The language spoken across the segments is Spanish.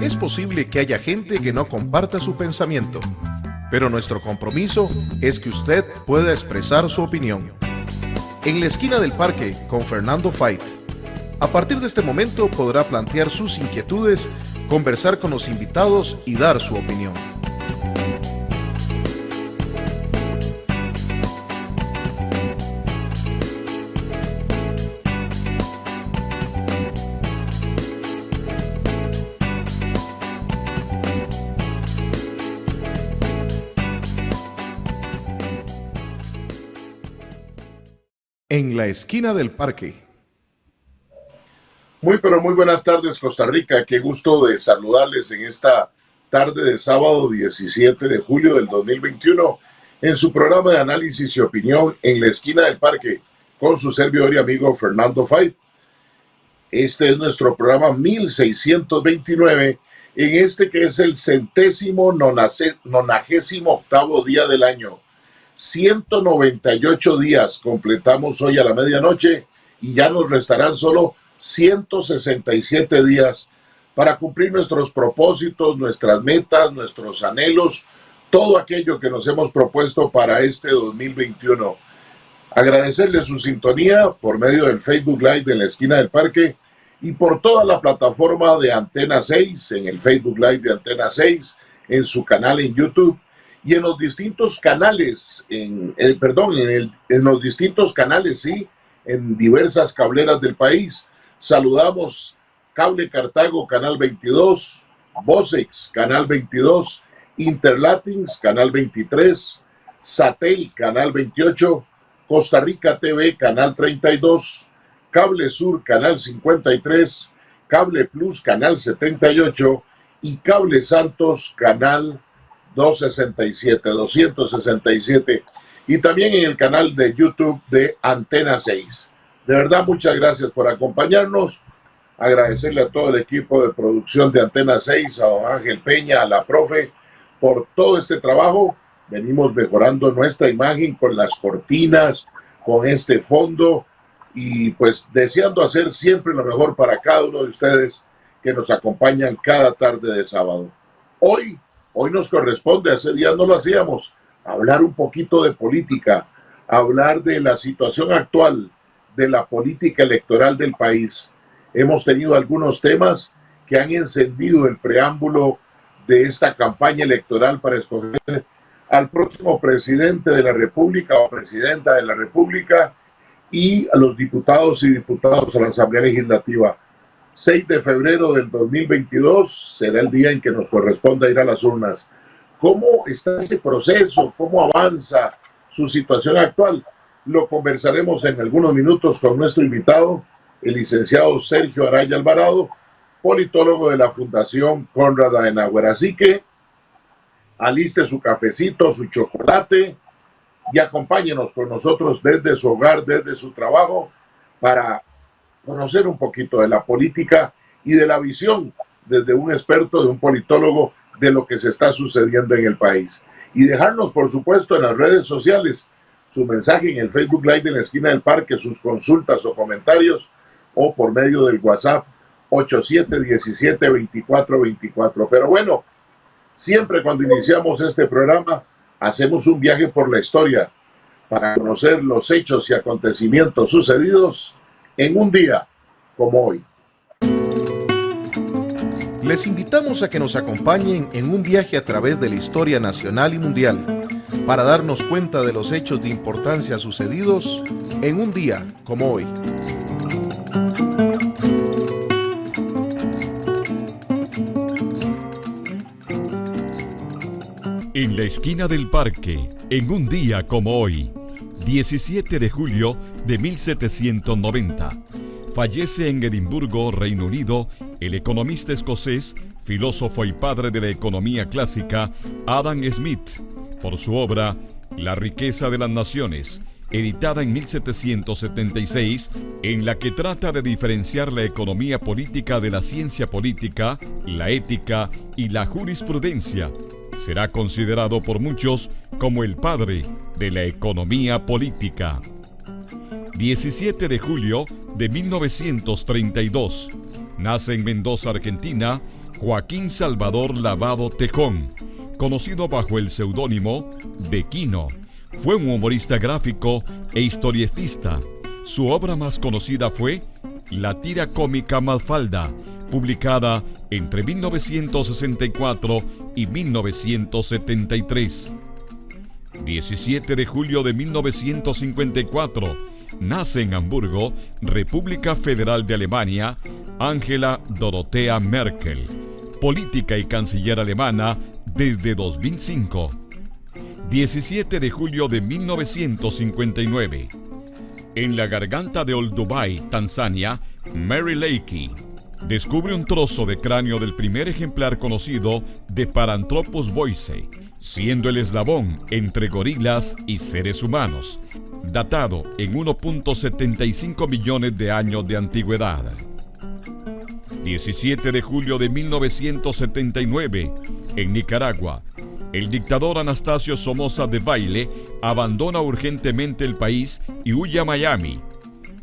Es posible que haya gente que no comparta su pensamiento, pero nuestro compromiso es que usted pueda expresar su opinión. En la esquina del parque con Fernando Fait. A partir de este momento podrá plantear sus inquietudes, conversar con los invitados y dar su opinión. En la esquina del parque. Muy buenas tardes, Costa Rica. Qué gusto de saludarles en esta tarde de sábado 17 de julio del 2021 en su programa de análisis y opinión en la esquina del parque con su servidor y amigo Fernando Fait. Este es nuestro programa 1629 en este que es el 198º día del año. 198 días completamos hoy a la medianoche y ya nos restarán solo 167 días para cumplir nuestros propósitos, nuestras metas, nuestros anhelos, todo aquello que nos hemos propuesto para este 2021. Agradecerle su sintonía por medio del Facebook Live de la esquina del parque y por toda la plataforma de Antena 6, en el Facebook Live de Antena 6, en su canal en YouTube y en los distintos canales, en los distintos canales, sí, en diversas cableras del país. Saludamos Cable Cartago, Canal 22, Vocex, Canal 22, Interlatins, Canal 23, Satel, Canal 28, Costa Rica TV, Canal 32, Cable Sur, Canal 53, Cable Plus, Canal 78 y Cable Santos, Canal 267, y también en el canal de YouTube de Antena 6. De verdad, muchas gracias por acompañarnos. Agradecerle a todo el equipo de producción de Antena 6, a don Ángel Peña, a la profe, por todo este trabajo. Venimos mejorando nuestra imagen con las cortinas, con este fondo, y pues deseando hacer siempre lo mejor para cada uno de ustedes que nos acompañan cada tarde de sábado. Hoy nos corresponde, hace días no lo hacíamos, hablar un poquito de política, hablar de la situación actual, de la política electoral del país. Hemos tenido algunos temas que han encendido el preámbulo de esta campaña electoral para escoger al próximo presidente de la República o presidenta de la República y a los diputados y diputadas a la Asamblea Legislativa. 6 de febrero del 2022 será el día en que nos corresponda ir a las urnas. ¿Cómo está ese proceso? ¿Cómo avanza su situación actual? Lo conversaremos en algunos minutos con nuestro invitado, el licenciado Sergio Araya Alvarado, politólogo de la Fundación Konrad Adenauer. Así que aliste su cafecito, su chocolate y acompáñenos con nosotros desde su hogar, desde su trabajo, para conocer un poquito de la política y de la visión desde un experto, de un politólogo, de lo que se está sucediendo en el país. Y dejarnos, por supuesto, en las redes sociales su mensaje en el Facebook Live de la esquina del parque, sus consultas o comentarios, o por medio del WhatsApp 8717-2424. Pero bueno, siempre cuando iniciamos este programa, hacemos un viaje por la historia para conocer los hechos y acontecimientos sucedidos en un día como hoy. Les invitamos a que nos acompañen en un viaje a través de la historia nacional y mundial para darnos cuenta de los hechos de importancia sucedidos en un día como hoy. En la esquina del parque, en un día como hoy, 17 de julio de 1790, fallece en Edimburgo, Reino Unido, el economista escocés, filósofo y padre de la economía clásica, Adam Smith, por su obra La riqueza de las naciones, editada en 1776, en la que trata de diferenciar la economía política de la ciencia política, la ética y la jurisprudencia. Será considerado por muchos como el padre de la economía política. 17 de julio de 1932. Nace en Mendoza, Argentina, Joaquín Salvador Lavado Tejón, conocido bajo el seudónimo de Quino. Fue un humorista gráfico e historietista. Su obra más conocida fue La tira cómica Mafalda, publicada entre 1964 y 1973. 17 de julio de 1954, nace en Hamburgo, República Federal de Alemania, Angela Dorothea Merkel, política y canciller alemana desde 2005. 17 de julio de 1959. En la garganta de Olduvai, Tanzania, Mary Leakey descubre un trozo de cráneo del primer ejemplar conocido de Paranthropus boise, siendo el eslabón entre gorilas y seres humanos, datado en 1.75 millones de años de antigüedad. 17 de julio de 1979, en Nicaragua, el dictador Anastasio Somoza Debayle abandona urgentemente el país y huye a Miami.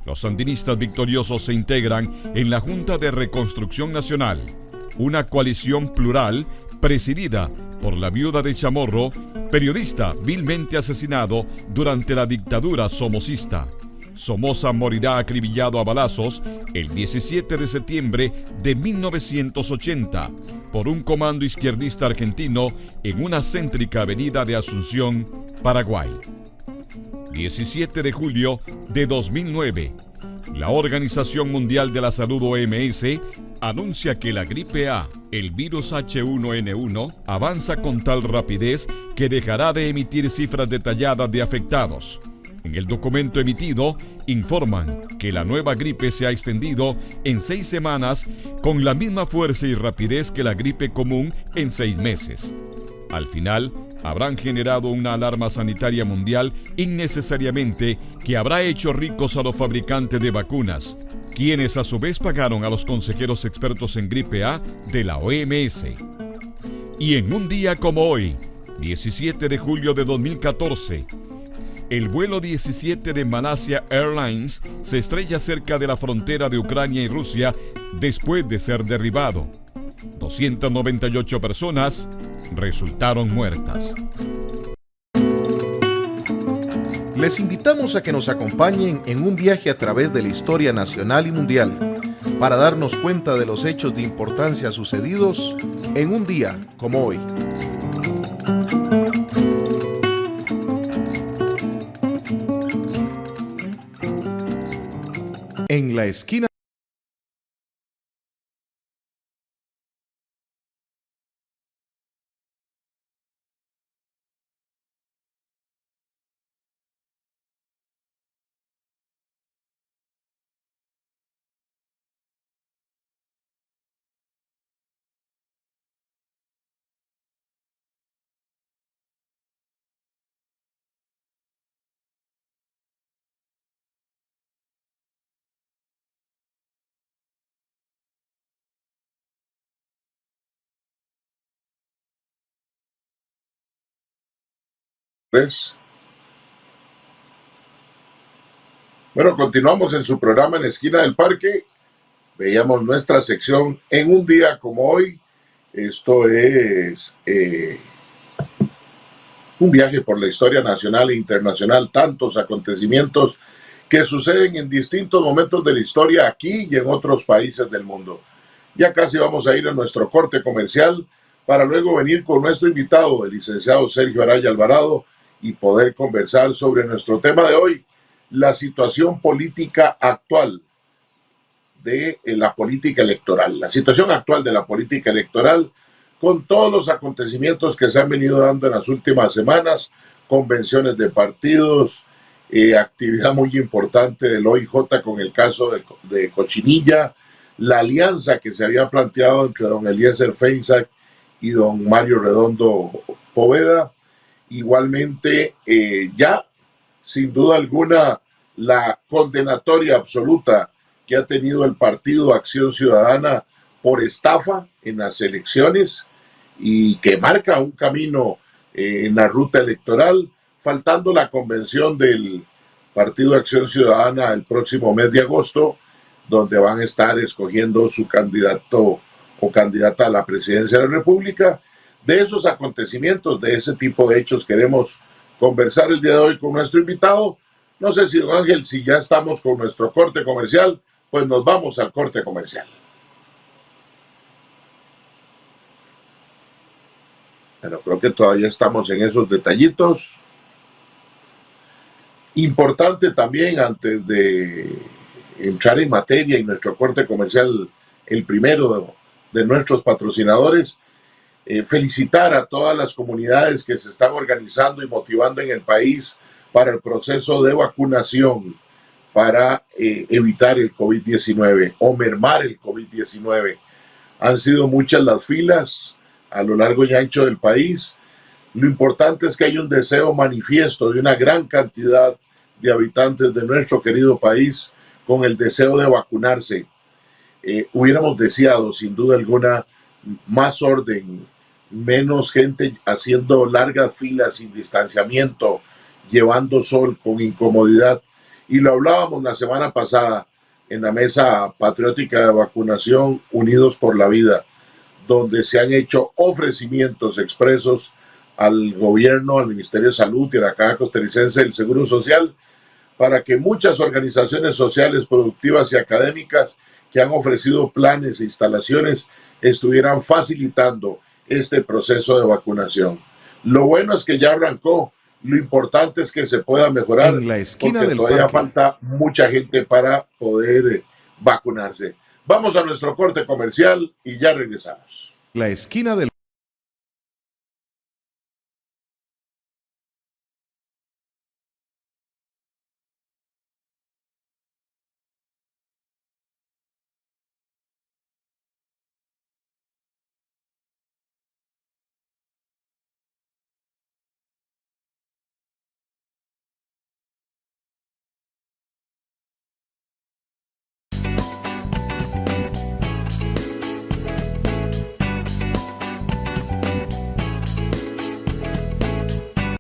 Los sandinistas victoriosos se integran en la Junta de Reconstrucción Nacional, una coalición plural presidida por la viuda de Chamorro, periodista vilmente asesinado durante la dictadura somocista. Somoza morirá acribillado a balazos el 17 de septiembre de 1980 por un comando izquierdista argentino en una céntrica avenida de Asunción, Paraguay. 17 de julio de 2009, la Organización Mundial de la Salud OMS anuncia que la gripe A, el virus H1N1, avanza con tal rapidez que dejará de emitir cifras detalladas de afectados. En el documento emitido, informan que la nueva gripe se ha extendido en 6 semanas con la misma fuerza y rapidez que la gripe común en 6 meses. Al final, habrán generado una alarma sanitaria mundial innecesariamente que habrá hecho ricos a los fabricantes de vacunas, quienes a su vez pagaron a los consejeros expertos en gripe A de la OMS. Y en un día como hoy, 17 de julio de 2014, el vuelo 17 de Malaysia Airlines se estrella cerca de la frontera de Ucrania y Rusia después de ser derribado. 298 personas resultaron muertas. Les invitamos a que nos acompañen en un viaje a través de la historia nacional y mundial para darnos cuenta de los hechos de importancia sucedidos en un día como hoy. En la esquina Bueno, continuamos en su programa En la Esquina del Parque. Veíamos nuestra sección En un día como hoy. Esto es un viaje por la historia nacional e internacional, tantos acontecimientos que suceden en distintos momentos de la historia aquí y en otros países del mundo. Ya casi vamos a ir a nuestro corte comercial para luego venir con nuestro invitado, el licenciado Sergio Araya Alvarado, y poder conversar sobre nuestro tema de hoy, la situación política actual de la política electoral, la situación actual de la política electoral con todos los acontecimientos que se han venido dando en las últimas semanas, convenciones de partidos, actividad muy importante del OIJ con el caso de Cochinilla, la alianza que se había planteado entre don Eliezer Feinsack y don Mario Redondo Poveda. Igualmente, ya sin duda alguna, la condenatoria absoluta que ha tenido el Partido Acción Ciudadana por estafa en las elecciones y que marca un camino en la ruta electoral, faltando la convención del Partido Acción Ciudadana el próximo mes de agosto, donde van a estar escogiendo su candidato o candidata a la presidencia de la República. De esos acontecimientos, de ese tipo de hechos queremos conversar el día de hoy con nuestro invitado. No sé si, don Ángel, si ya estamos con nuestro corte comercial, pues nos vamos al corte comercial. Bueno, creo que todavía estamos en esos detallitos. Importante también, antes de entrar en materia y nuestro corte comercial, el primero de nuestros patrocinadores, felicitar a todas las comunidades que se están organizando y motivando en el país para el proceso de vacunación para evitar el COVID-19 o mermar el COVID-19. Han sido muchas las filas a lo largo y ancho del país. Lo importante es que hay un deseo manifiesto de una gran cantidad de habitantes de nuestro querido país con el deseo de vacunarse. Hubiéramos deseado, sin duda alguna, más orden, menos gente haciendo largas filas sin distanciamiento, llevando sol con incomodidad. Y lo hablábamos la semana pasada en la mesa patriótica de vacunación Unidos por la Vida, donde se han hecho ofrecimientos expresos al gobierno, al Ministerio de Salud y a la Caja Costarricense del Seguro Social, para que muchas organizaciones sociales, productivas y académicas que han ofrecido planes e instalaciones estuvieran facilitando este proceso de vacunación. Lo bueno es que ya arrancó, lo importante es que se pueda mejorar, en la esquina porque del todavía parque falta mucha gente para poder vacunarse. Vamos a nuestro corte comercial y ya regresamos. La esquina del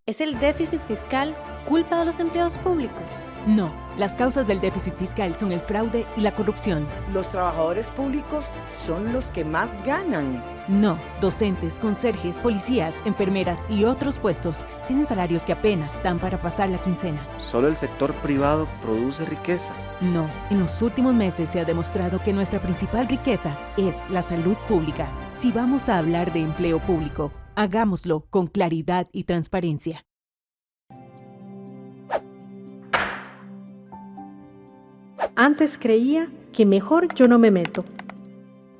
¿Es el déficit fiscal culpa de los empleados públicos? No, las causas del déficit fiscal son el fraude y la corrupción. Los trabajadores públicos son los que más ganan. No, docentes, conserjes, policías, enfermeras y otros puestos tienen salarios que apenas dan para pasar la quincena. Solo el sector privado produce riqueza. No, en los últimos meses se ha demostrado que nuestra principal riqueza es la salud pública. Si vamos a hablar de empleo público, hagámoslo con claridad y transparencia. Antes creía que mejor yo no me meto.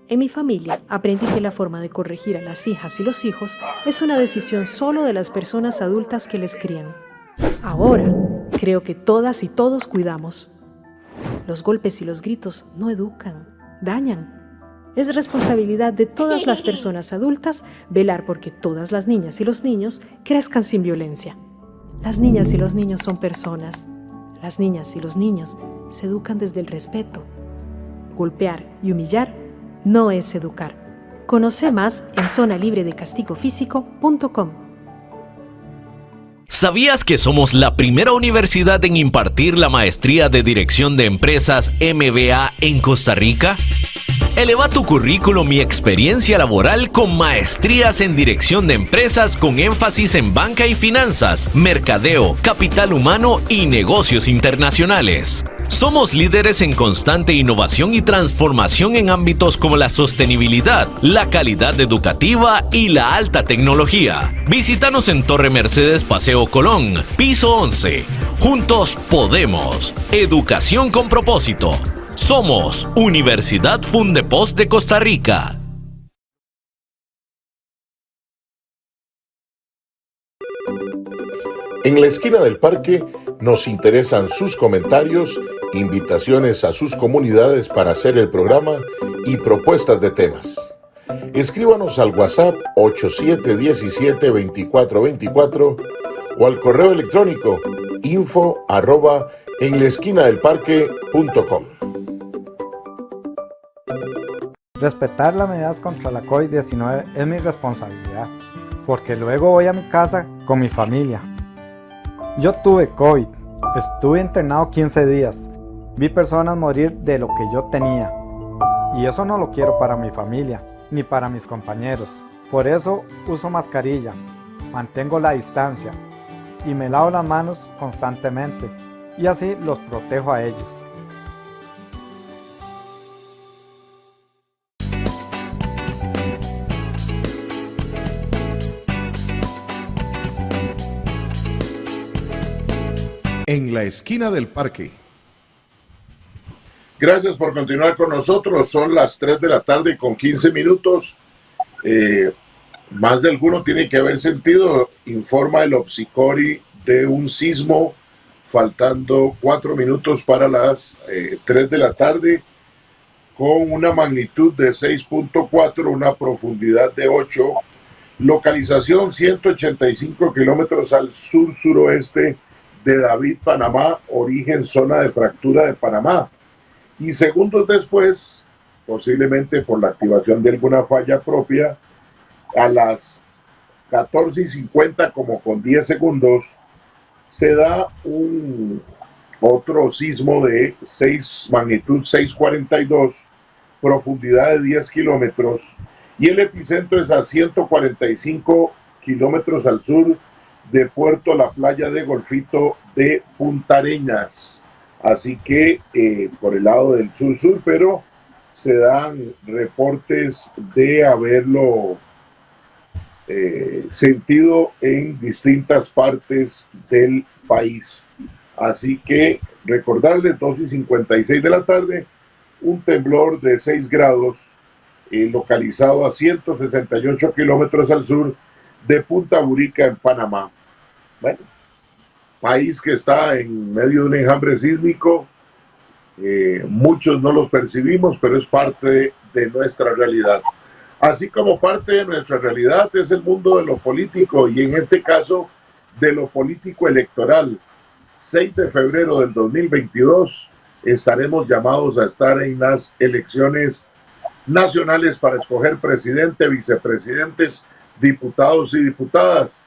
En mi familia aprendí que la forma de corregir a las hijas y los hijos es una decisión solo de las personas adultas que les crían. Ahora creo que todas y todos cuidamos. Los golpes y los gritos no educan, dañan. Es responsabilidad de todas las personas adultas velar porque todas las niñas y los niños crezcan sin violencia. Las niñas y los niños son personas. Las niñas y los niños se educan desde el respeto. Golpear y humillar no es educar. Conoce más en zonalibredecastigofísico.com. ¿Sabías que somos la primera universidad en impartir la maestría de Dirección de Empresas MBA en Costa Rica? Eleva tu currículum y experiencia laboral con maestrías en Dirección de Empresas con énfasis en banca y finanzas, mercadeo, capital humano y negocios internacionales. Somos líderes en constante innovación y transformación en ámbitos como la sostenibilidad, la calidad educativa y la alta tecnología. Visítanos en Torre Mercedes, Paseo Colón, piso 11. Juntos podemos. Educación con propósito. Somos Universidad Fundepost de Costa Rica. En la esquina del parque nos interesan sus comentarios, invitaciones a sus comunidades para hacer el programa y propuestas de temas. Escríbanos al WhatsApp 8717-2424 o al correo electrónico info@enlaesquinadelparque.com. Respetar las medidas contra la COVID-19 es mi responsabilidad, porque luego voy a mi casa con mi familia. Yo tuve COVID, estuve internado 15 días, vi personas morir de lo que yo tenía, y eso no lo quiero para mi familia. ni para mis compañeros. Por eso uso mascarilla, mantengo la distancia y me lavo las manos constantemente y así los protejo a ellos. En la esquina del parque. Gracias por continuar con nosotros. Son las 3 de la tarde con 15 minutos. Más de alguno tiene que haber sentido, informa el Opsicori de un sismo, faltando 4 minutos para las 3 de la tarde, con una magnitud de 6.4, una profundidad de 8, localización 185 kilómetros al sur-suroeste de David, Panamá, origen zona de fractura de Panamá. Y segundos después, posiblemente por la activación de alguna falla propia, a las 14:50, como con 10 segundos, se da otro sismo de magnitud 6.42, profundidad de 10 kilómetros, y el epicentro es a 145 kilómetros al sur de Puerto La Playa de Golfito de Punta Arenas. Así que por el lado del sur-sur, pero se dan reportes de haberlo sentido en distintas partes del país. Así que recordarles, 2:56 de la tarde, un temblor de 6 grados localizado a 168 kilómetros al sur de Punta Burica en Panamá. Bueno, país que está en medio de un enjambre sísmico, muchos no los percibimos, pero es parte de nuestra realidad. Así como parte de nuestra realidad es el mundo de lo político, y en este caso de lo político electoral. 6 de febrero del 2022 estaremos llamados a estar en las elecciones nacionales para escoger presidente, vicepresidentes, diputados y diputadas.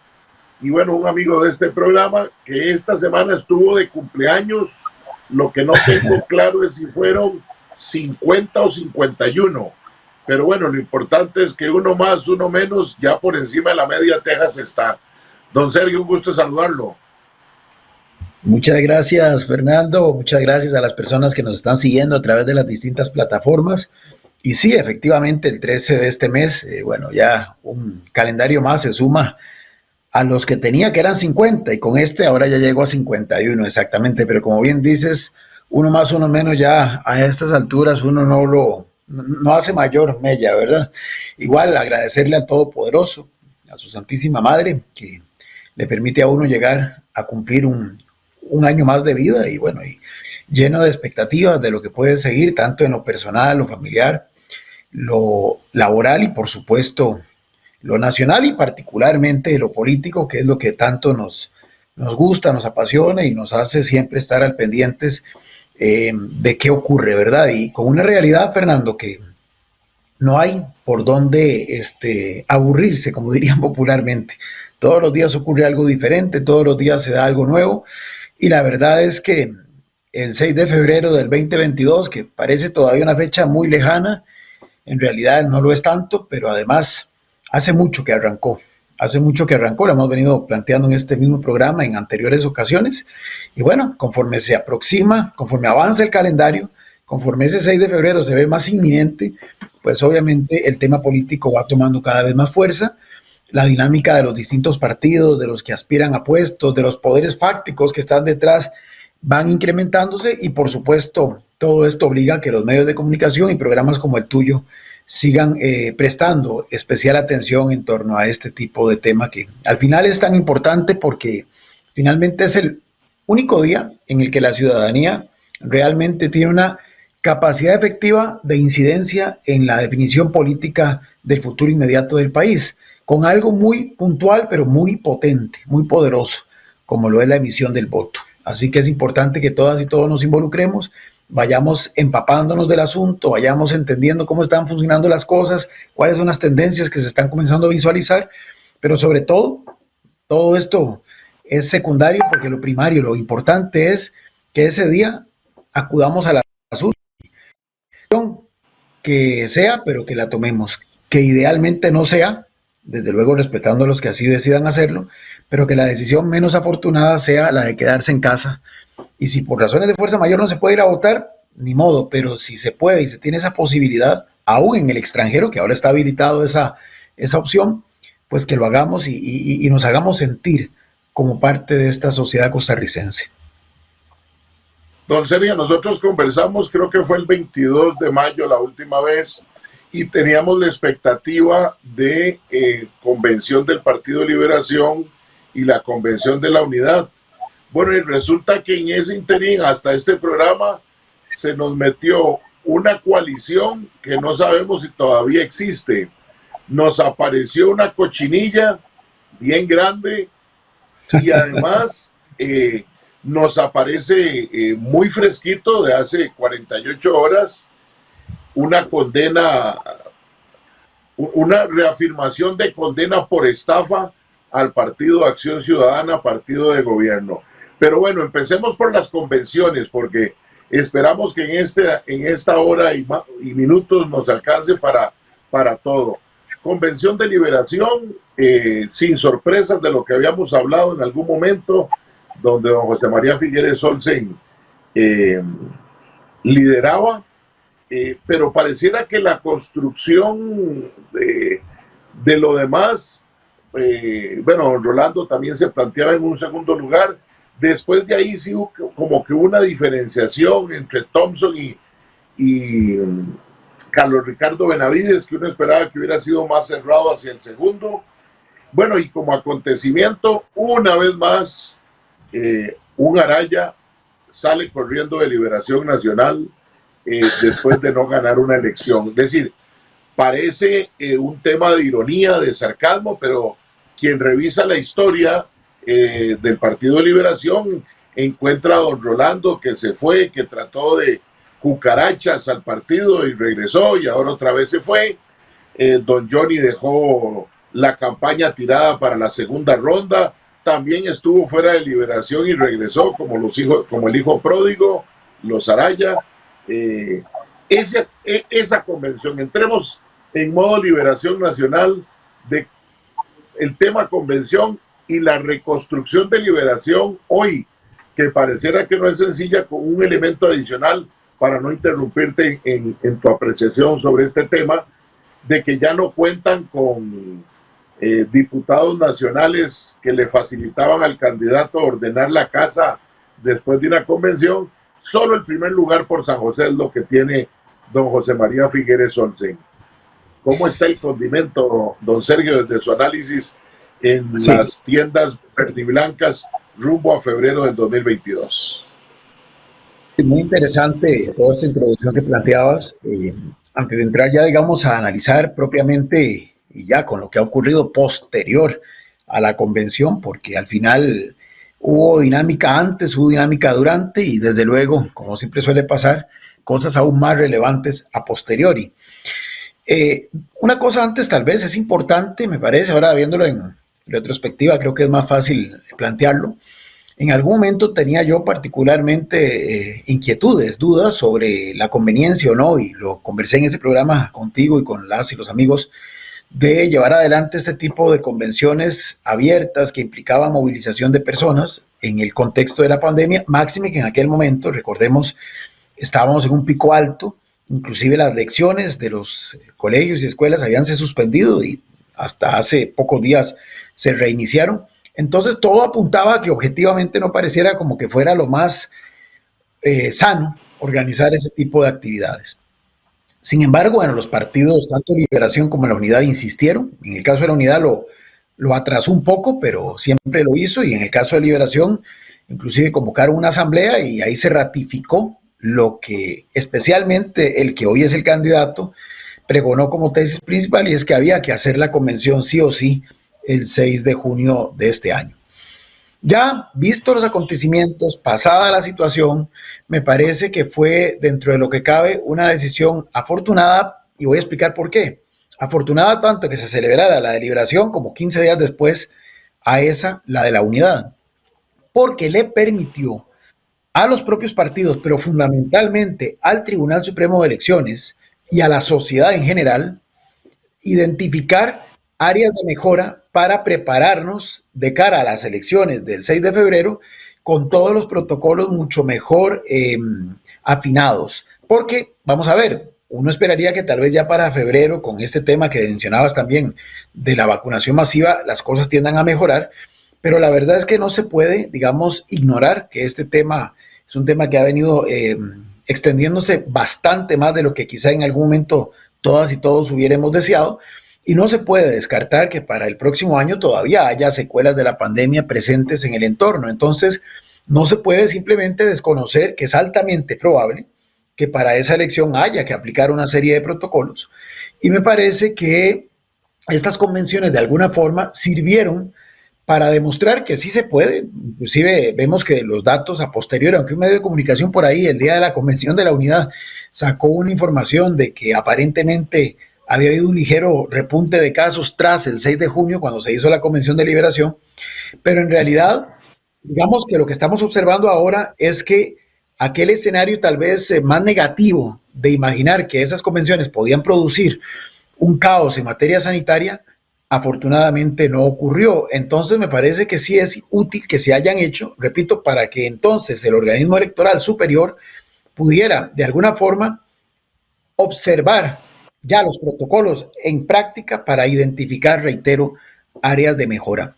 Y bueno, un amigo de este programa que esta semana estuvo de cumpleaños, lo que no tengo claro es si fueron 50 o 51. Pero bueno, lo importante es que uno más, uno menos, ya por encima de la media Texas está. Don Sergio, un gusto saludarlo. Muchas gracias, Fernando. Muchas gracias a las personas que nos están siguiendo a través de las distintas plataformas. Y sí, efectivamente, el 13 de este mes, bueno, ya un calendario más se suma a los que tenía, que eran 50, y con este ahora ya llegó a 51 exactamente, pero como bien dices, uno más, uno menos, ya a estas alturas uno no hace mayor mella, ¿verdad? Igual agradecerle al Todopoderoso, a su Santísima Madre, que le permite a uno llegar a cumplir un año más de vida, y bueno, y lleno de expectativas de lo que puede seguir, tanto en lo personal, lo familiar, lo laboral y por supuesto lo nacional, y particularmente lo político, que es lo que tanto nos gusta, nos apasiona y nos hace siempre estar al pendientes de qué ocurre, ¿verdad? Y con una realidad, Fernando, que no hay por dónde aburrirse, como dirían popularmente. Todos los días ocurre algo diferente, todos los días se da algo nuevo, y la verdad es que el 6 de febrero del 2022, que parece todavía una fecha muy lejana, en realidad no lo es tanto, pero además hace mucho que arrancó, lo hemos venido planteando en este mismo programa en anteriores ocasiones, y bueno, conforme se aproxima, conforme avanza el calendario, conforme ese 6 de febrero se ve más inminente, pues obviamente el tema político va tomando cada vez más fuerza, la dinámica de los distintos partidos, de los que aspiran a puestos, de los poderes fácticos que están detrás, van incrementándose, y por supuesto todo esto obliga a que los medios de comunicación y programas como el tuyo sigan prestando especial atención en torno a este tipo de tema, que al final es tan importante porque finalmente es el único día en el que la ciudadanía realmente tiene una capacidad efectiva de incidencia en la definición política del futuro inmediato del país, con algo muy puntual pero muy potente, muy poderoso, como lo es la emisión del voto. Así que es importante que todas y todos nos involucremos, vayamos empapándonos del asunto, vayamos entendiendo cómo están funcionando las cosas, cuáles son las tendencias que se están comenzando a visualizar, pero sobre todo esto es secundario, porque lo primario, lo importante es que ese día acudamos a la solución que sea, pero que la tomemos. que idealmente no sea, desde luego respetando a los que así decidan hacerlo, pero que la decisión menos afortunada sea la de quedarse en casa. Y si por razones de fuerza mayor no se puede ir a votar, ni modo, pero si se puede y se tiene esa posibilidad, aún en el extranjero, que ahora está habilitado esa opción, pues que lo hagamos y nos hagamos sentir como parte de esta sociedad costarricense. Don Sergio, nosotros conversamos, creo que fue el 22 de mayo la última vez, y teníamos la expectativa de convención del Partido Liberación y la convención de la Unidad. Bueno, y resulta que en ese interín, hasta este programa, se nos metió una coalición que no sabemos si todavía existe. Nos apareció una cochinilla bien grande y además nos aparece muy fresquito de hace 48 horas una condena, una reafirmación de condena por estafa al Partido Acción Ciudadana, partido de gobierno. Pero bueno, empecemos por las convenciones, porque esperamos que en esta hora y minutos nos alcance para todo. Convención de Liberación, sin sorpresas de lo que habíamos hablado en algún momento, donde don José María Figueres Olsen lideraba, pero pareciera que la construcción de lo demás, bueno, Rolando también se planteaba en un segundo lugar. Después de ahí sí hubo como que una diferenciación entre Thompson y Carlos Ricardo Benavides, que uno esperaba que hubiera sido más cerrado hacia el segundo. Bueno, y como acontecimiento, una vez más, un Araya sale corriendo de Liberación Nacional después de no ganar una elección. Es decir, parece un tema de ironía, de sarcasmo, pero quien revisa la historia del Partido de Liberación encuentra a don Rolando, que se fue, que trató de cucarachas al partido y regresó y ahora otra vez se fue. Don Johnny dejó la campaña tirada para la segunda ronda, también estuvo fuera de Liberación y regresó como el hijo pródigo, los Araya. Esa convención, entremos en modo Liberación Nacional, de el tema convención y la reconstrucción de Liberación hoy, que pareciera que no es sencilla, con un elemento adicional para no interrumpirte en tu apreciación sobre este tema, de que ya no cuentan con diputados nacionales que le facilitaban al candidato ordenar la casa después de una convención. Solo el primer lugar por San José es lo que tiene don José María Figueres Olsen. ¿Cómo está el condimento, don Sergio, desde su análisis en las tiendas verdiblancas rumbo a febrero del 2022? Muy interesante toda esta introducción que planteabas. Antes de entrar ya, digamos, a analizar propiamente y ya con lo que ha ocurrido posterior a la convención, porque al final hubo dinámica antes, hubo dinámica durante y desde luego, como siempre suele pasar, cosas aún más relevantes a posteriori. Una cosa antes tal vez es importante, me parece, ahora viéndolo en retrospectiva creo que es más fácil plantearlo. En algún momento tenía yo particularmente inquietudes, dudas sobre la conveniencia o no, y lo conversé en ese programa contigo y con las y los amigos, de llevar adelante este tipo de convenciones abiertas que implicaban movilización de personas en el contexto de la pandemia, máxime que en aquel momento, recordemos, estábamos en un pico alto, inclusive las lecciones de los colegios y escuelas habíanse suspendido y hasta hace pocos días se reiniciaron. Entonces todo apuntaba a que objetivamente no pareciera como que fuera lo más sano organizar ese tipo de actividades. Sin embargo, bueno, los partidos, tanto Liberación como la Unidad, insistieron. En el caso de la Unidad lo atrasó un poco, pero siempre lo hizo, y en el caso de Liberación, inclusive convocaron una asamblea y ahí se ratificó lo que especialmente el que hoy es el candidato pregonó como tesis principal, y es que había que hacer la convención sí o sí el 6 de junio de este año. Ya visto los acontecimientos, pasada la situación, me parece que fue, dentro de lo que cabe, una decisión afortunada, y voy a explicar por qué. Afortunada tanto que se celebrara la deliberación como 15 días después a esa, la de la Unidad, porque le permitió a los propios partidos, pero fundamentalmente al Tribunal Supremo de Elecciones y a la sociedad en general, identificar áreas de mejora para prepararnos de cara a las elecciones del 6 de febrero con todos los protocolos mucho mejor afinados. Porque, vamos a ver, uno esperaría que tal vez ya para febrero, con este tema que mencionabas también de la vacunación masiva, las cosas tiendan a mejorar, pero la verdad es que no se puede, digamos, ignorar que este tema es un tema que ha venido extendiéndose bastante más de lo que quizá en algún momento todas y todos hubiéramos deseado, y no se puede descartar que para el próximo año todavía haya secuelas de la pandemia presentes en el entorno. Entonces, no se puede simplemente desconocer que es altamente probable que para esa elección haya que aplicar una serie de protocolos. Y me parece que estas convenciones de alguna forma sirvieron para demostrar que sí se puede. Inclusive vemos que los datos a posteriori, aunque un medio de comunicación por ahí el día de la convención de la unidad sacó una información de que aparentemente había habido un ligero repunte de casos tras el 6 de junio cuando se hizo la convención de liberación, pero en realidad digamos que lo que estamos observando ahora es que aquel escenario tal vez más negativo de imaginar que esas convenciones podían producir un caos en materia sanitaria, afortunadamente no ocurrió. Entonces me parece que sí es útil que se hayan hecho, repito, para que entonces el organismo electoral superior pudiera de alguna forma observar ya los protocolos en práctica para identificar, reitero, áreas de mejora.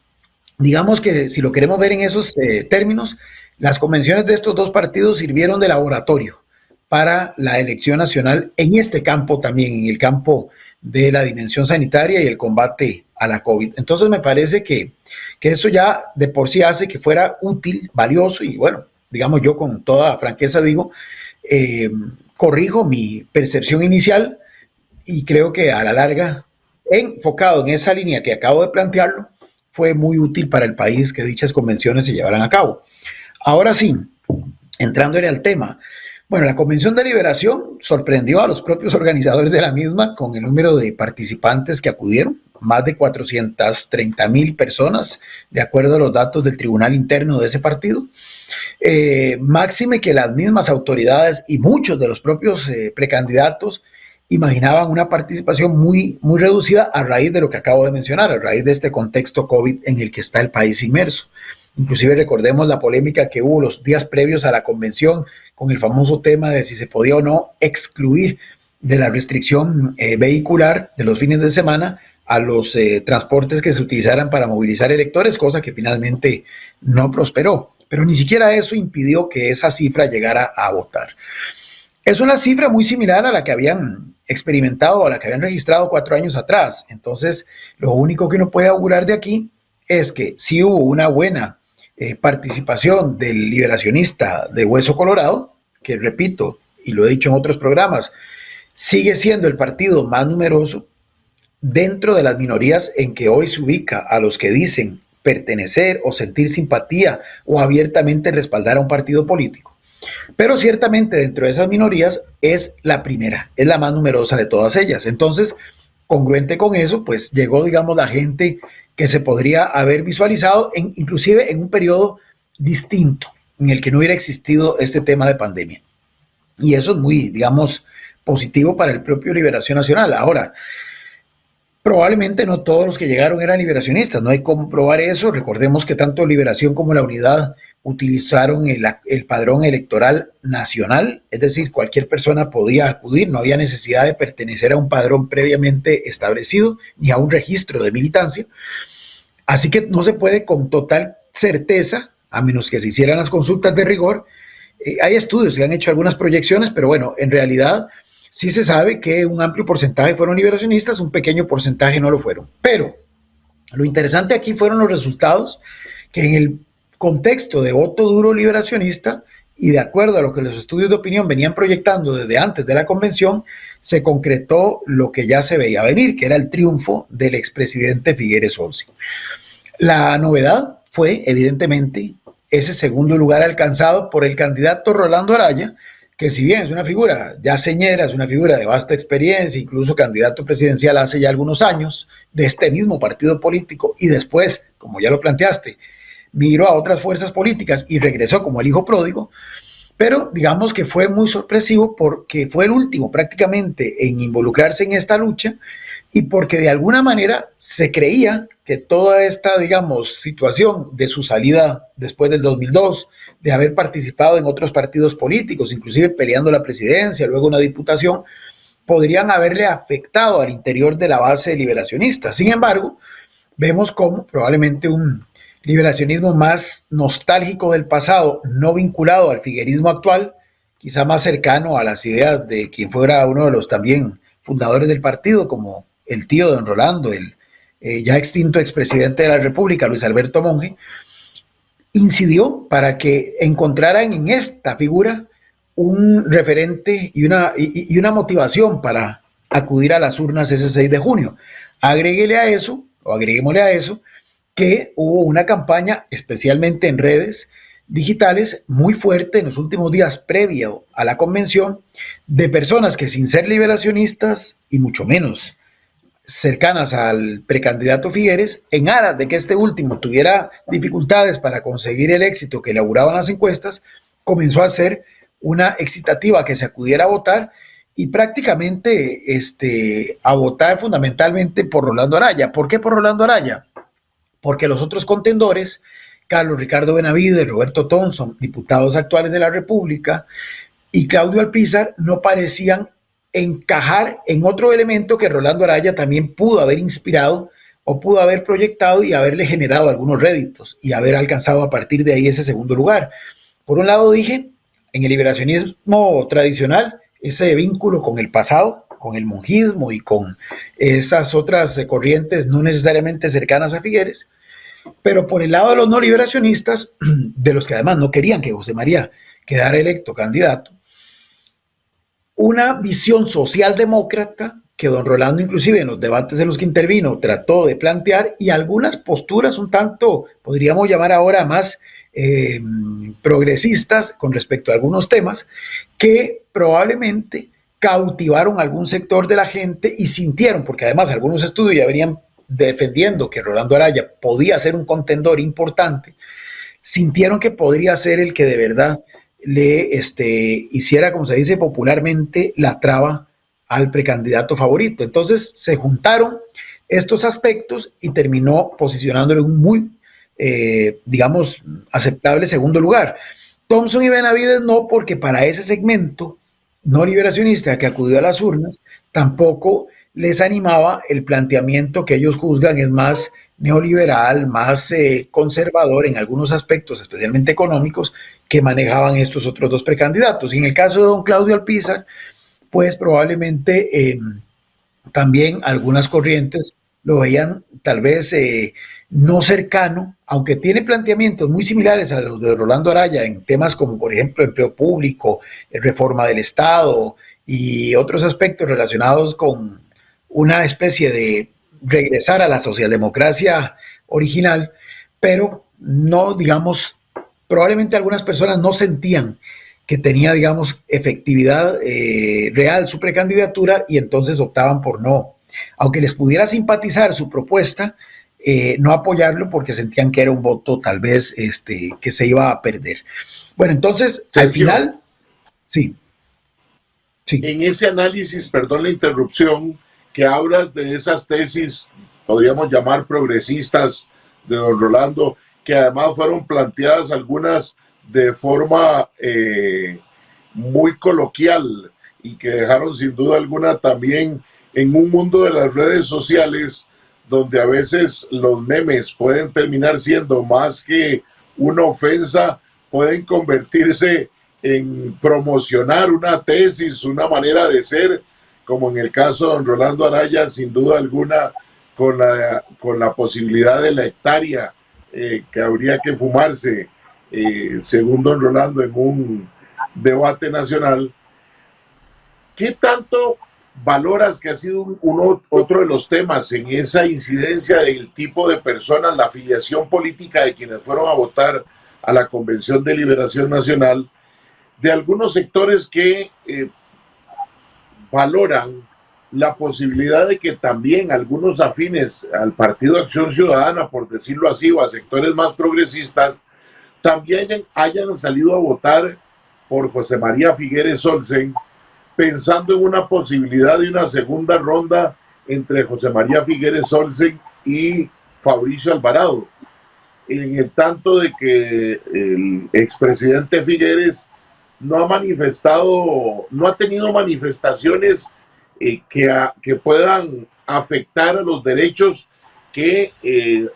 Digamos que si lo queremos ver en esos términos, las convenciones de estos dos partidos sirvieron de laboratorio para la elección nacional en este campo también, en el campo de la dimensión sanitaria y el combate a la COVID. Entonces me parece que eso ya de por sí hace que fuera útil, valioso y bueno, digamos yo con toda franqueza digo, corrijo mi percepción inicial y creo que a la larga, enfocado en esa línea que acabo de plantearlo, fue muy útil para el país que dichas convenciones se llevaran a cabo. Ahora sí, entrando en el tema, bueno, la Convención de Liberación sorprendió a los propios organizadores de la misma con el número de participantes que acudieron, más de 430,000 personas, de acuerdo a los datos del Tribunal Interno de ese partido. Máxime que las mismas autoridades y muchos de los propios precandidatos imaginaban una participación muy, muy reducida a raíz de lo que acabo de mencionar, a raíz de este contexto COVID en el que está el país inmerso. Inclusive recordemos la polémica que hubo los días previos a la convención con el famoso tema de si se podía o no excluir de la restricción vehicular de los fines de semana a los transportes que se utilizaran para movilizar electores, cosa que finalmente no prosperó. Pero ni siquiera eso impidió que esa cifra llegara a votar. Es una cifra muy similar a la que habían experimentado o a la que habían registrado 4 años atrás. Entonces, lo único que uno puede augurar de aquí es que sí hubo una buena participación del liberacionista de Hueso Colorado, que repito, y lo he dicho en otros programas, sigue siendo el partido más numeroso dentro de las minorías en que hoy se ubica a los que dicen pertenecer o sentir simpatía o abiertamente respaldar a un partido político. Pero ciertamente dentro de esas minorías es la primera, es la más numerosa de todas ellas. Entonces, congruente con eso, pues llegó, digamos, la gente que se podría haber visualizado inclusive en un periodo distinto, en el que no hubiera existido este tema de pandemia. Y eso es muy, digamos, positivo para el propio Liberación Nacional. Ahora, probablemente no todos los que llegaron eran liberacionistas, no hay cómo probar eso. Recordemos que tanto Liberación como la Unidad utilizaron el padrón electoral nacional, es decir, cualquier persona podía acudir, no había necesidad de pertenecer a un padrón previamente establecido ni a un registro de militancia. Así que no se puede con total certeza, a menos que se hicieran las consultas de rigor. Hay estudios que han hecho algunas proyecciones, pero bueno, en realidad sí se sabe que un amplio porcentaje fueron liberacionistas, un pequeño porcentaje no lo fueron. Pero lo interesante aquí fueron los resultados que en el contexto de voto duro liberacionista y de acuerdo a lo que los estudios de opinión venían proyectando desde antes de la convención, se concretó lo que ya se veía venir, que era el triunfo del expresidente Figueres Olsi. La novedad fue, evidentemente, ese segundo lugar alcanzado por el candidato Rolando Araya, que si bien es una figura ya señera, es una figura de vasta experiencia, incluso candidato presidencial hace ya algunos años, de este mismo partido político, y después, como ya lo planteaste, migró a otras fuerzas políticas y regresó como el hijo pródigo, pero digamos que fue muy sorpresivo porque fue el último prácticamente en involucrarse en esta lucha, y porque de alguna manera se creía que toda esta, digamos, situación de su salida después del 2002, de haber participado en otros partidos políticos, inclusive peleando la presidencia, luego una diputación, podrían haberle afectado al interior de la base liberacionista. Sin embargo, vemos cómo probablemente un liberacionismo más nostálgico del pasado, no vinculado al figuerismo actual, quizá más cercano a las ideas de quien fuera uno de los también fundadores del partido, como el tío de don Rolando, el ya extinto expresidente de la República, Luis Alberto Monge, incidió para que encontraran en esta figura un referente y una motivación para acudir a las urnas ese 6 de junio. Agréguele a eso, o agreguémosle a eso, que hubo una campaña, especialmente en redes digitales, muy fuerte en los últimos días previo a la convención, de personas que sin ser liberacionistas y mucho menos cercanas al precandidato Figueres, en aras de que este último tuviera dificultades para conseguir el éxito que le auguraban las encuestas, comenzó a hacer una excitativa que se acudiera a votar y prácticamente a votar fundamentalmente por Rolando Araya. ¿Por qué por Rolando Araya? Porque los otros contendores, Carlos Ricardo Benavides, Roberto Thompson, diputados actuales de la República, y Claudio Alpizar, no parecían encajar en otro elemento que Rolando Araya también pudo haber inspirado o pudo haber proyectado y haberle generado algunos réditos y haber alcanzado a partir de ahí ese segundo lugar. Por un lado dije, en el liberacionismo tradicional, ese vínculo con el pasado, con el monjismo y con esas otras corrientes no necesariamente cercanas a Figueres, pero por el lado de los no liberacionistas, de los que además no querían que José María quedara electo candidato, una visión socialdemócrata que don Rolando inclusive en los debates en los que intervino trató de plantear y algunas posturas un tanto, podríamos llamar ahora más progresistas con respecto a algunos temas que probablemente cautivaron a algún sector de la gente y sintieron, porque además algunos estudios ya venían defendiendo que Rolando Araya podía ser un contendor importante, sintieron que podría ser el que de verdad le hiciera, como se dice popularmente, la traba al precandidato favorito. Entonces se juntaron estos aspectos y terminó posicionándolo en un muy, digamos, aceptable segundo lugar. Thompson y Benavides no, porque para ese segmento no liberacionista que acudió a las urnas, tampoco les animaba el planteamiento que ellos juzgan es más neoliberal, más conservador en algunos aspectos, especialmente económicos, que manejaban estos otros dos precandidatos. Y en el caso de don Claudio Alpizar, pues probablemente también algunas corrientes lo veían tal vez no cercano, aunque tiene planteamientos muy similares a los de Rolando Araya en temas como, por ejemplo, empleo público, reforma del Estado y otros aspectos relacionados con una especie de regresar a la socialdemocracia original, pero no, digamos, probablemente algunas personas no sentían que tenía, digamos, efectividad real su precandidatura y entonces optaban por no. Aunque les pudiera simpatizar su propuesta, no apoyarlo porque sentían que era un voto tal vez que se iba a perder. Bueno, entonces, Sergio, al final, sí. En ese análisis, perdón la interrupción, que hablas de esas tesis, podríamos llamar progresistas de don Rolando, que además fueron planteadas algunas de forma muy coloquial y que dejaron sin duda alguna también en un mundo de las redes sociales donde a veces los memes pueden terminar siendo más que una ofensa, pueden convertirse en promocionar una tesis, una manera de ser, como en el caso de don Rolando Araya, sin duda alguna, con la posibilidad de la hectárea que habría que fumarse, según don Rolando, en un debate nacional. ¿Qué tanto valoras que ha sido otro de los temas en esa incidencia del tipo de personas, la afiliación política de quienes fueron a votar a la Convención de Liberación Nacional, de algunos sectores que valoran la posibilidad de que también algunos afines al Partido Acción Ciudadana, por decirlo así, o a sectores más progresistas, también hayan salido a votar por José María Figueres Olsen, pensando en una posibilidad de una segunda ronda entre José María Figueres Olsen y Fabricio Alvarado, en el tanto de que el expresidente Figueres no ha tenido manifestaciones que puedan afectar a los derechos que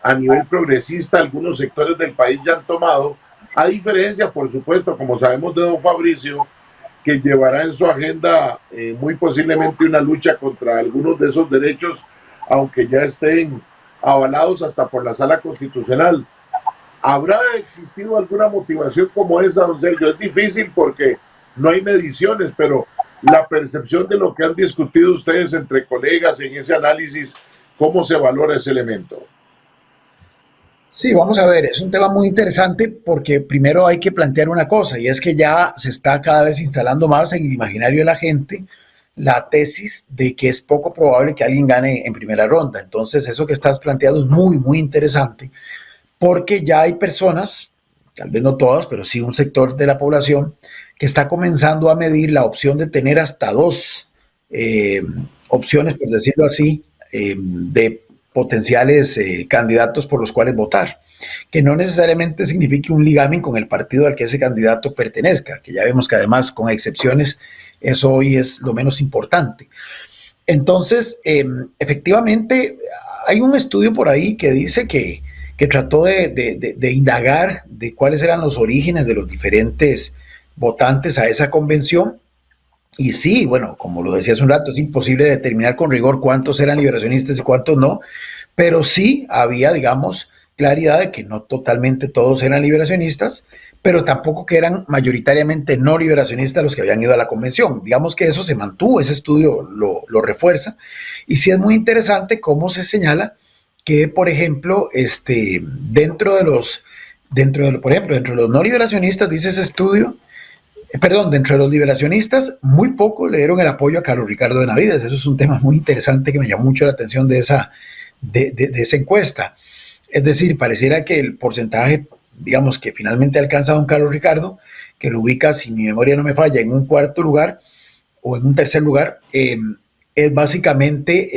a nivel progresista algunos sectores del país ya han tomado, a diferencia, por supuesto, como sabemos, de don Fabricio, que llevará en su agenda muy posiblemente una lucha contra algunos de esos derechos, aunque ya estén avalados hasta por la Sala Constitucional. ¿Habrá existido alguna motivación como esa, don Sergio? Es difícil porque no hay mediciones, pero la percepción de lo que han discutido ustedes entre colegas en ese análisis, ¿cómo se valora ese elemento? Sí, vamos a ver, es un tema muy interesante porque primero hay que plantear una cosa y es que ya se está cada vez instalando más en el imaginario de la gente la tesis de que es poco probable que alguien gane en primera ronda. Entonces eso que estás planteando es muy, muy interesante porque ya hay personas, tal vez no todas, pero sí un sector de la población que está comenzando a medir la opción de tener hasta dos opciones, por decirlo así, de potenciales candidatos por los cuales votar, que no necesariamente signifique un ligamen con el partido al que ese candidato pertenezca, que ya vemos que además, con excepciones, eso hoy es lo menos importante. Entonces, efectivamente, hay un estudio por ahí que dice que trató de indagar de cuáles eran los orígenes de los diferentes votantes a esa convención. Y sí, bueno, como lo decía hace un rato, es imposible determinar con rigor cuántos eran liberacionistas y cuántos no, pero sí había, digamos, claridad de que no totalmente todos eran liberacionistas, pero tampoco que eran mayoritariamente no liberacionistas los que habían ido a la convención. Digamos que eso se mantuvo, ese estudio lo refuerza, y sí es muy interesante cómo se señala que, por ejemplo, dentro de los no liberacionistas, dice ese estudio, dentro de los liberacionistas, muy poco le dieron el apoyo a Carlos Ricardo Benavides. Eso es un tema muy interesante que me llamó mucho la atención de esa encuesta. Es decir, pareciera que el porcentaje, digamos, que finalmente alcanza a don Carlos Ricardo, que lo ubica, si mi memoria no me falla, en un cuarto lugar o en un tercer lugar, es básicamente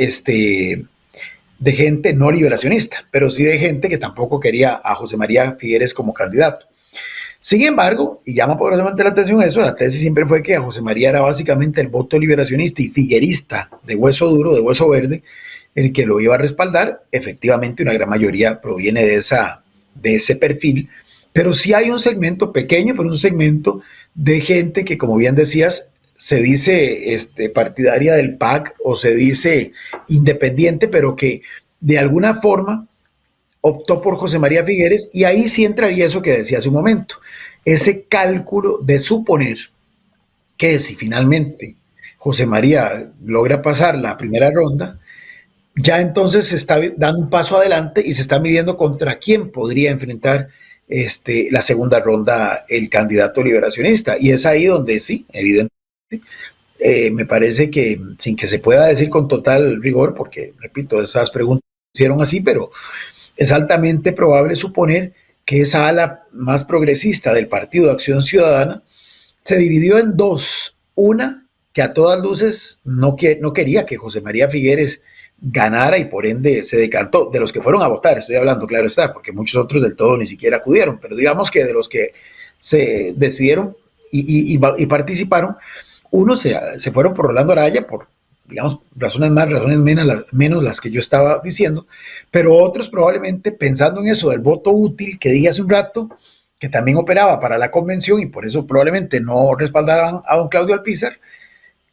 de gente no liberacionista, pero sí de gente que tampoco quería a José María Figueres como candidato. Sin embargo, y llama poderosamente la atención eso, la tesis siempre fue que a José María era básicamente el voto liberacionista y figuerista de hueso duro, de hueso verde, el que lo iba a respaldar. Efectivamente, una gran mayoría proviene de ese perfil, pero sí hay un segmento pequeño, pero un segmento de gente que, como bien decías, se dice partidaria del PAC o se dice independiente, pero que de alguna forma optó por José María Figueres, y ahí sí entraría eso que decía hace un momento, ese cálculo de suponer que si finalmente José María logra pasar la primera ronda, ya entonces se está dando un paso adelante y se está midiendo contra quién podría enfrentar la segunda ronda el candidato liberacionista, y es ahí donde sí, evidentemente, me parece que, sin que se pueda decir con total rigor, porque repito, esas preguntas se hicieron así, pero es altamente probable suponer que esa ala más progresista del Partido de Acción Ciudadana se dividió en dos. Una, que a todas luces no quería que José María Figueres ganara y por ende se decantó. De los que fueron a votar, estoy hablando, claro está, porque muchos otros del todo ni siquiera acudieron, pero digamos que de los que se decidieron y participaron, unos se fueron por Rolando Araya, por, digamos, razones más, razones menos las que yo estaba diciendo, pero otros probablemente pensando en eso del voto útil que dije hace un rato, que también operaba para la convención y por eso probablemente no respaldaban a don Claudio Alpizar.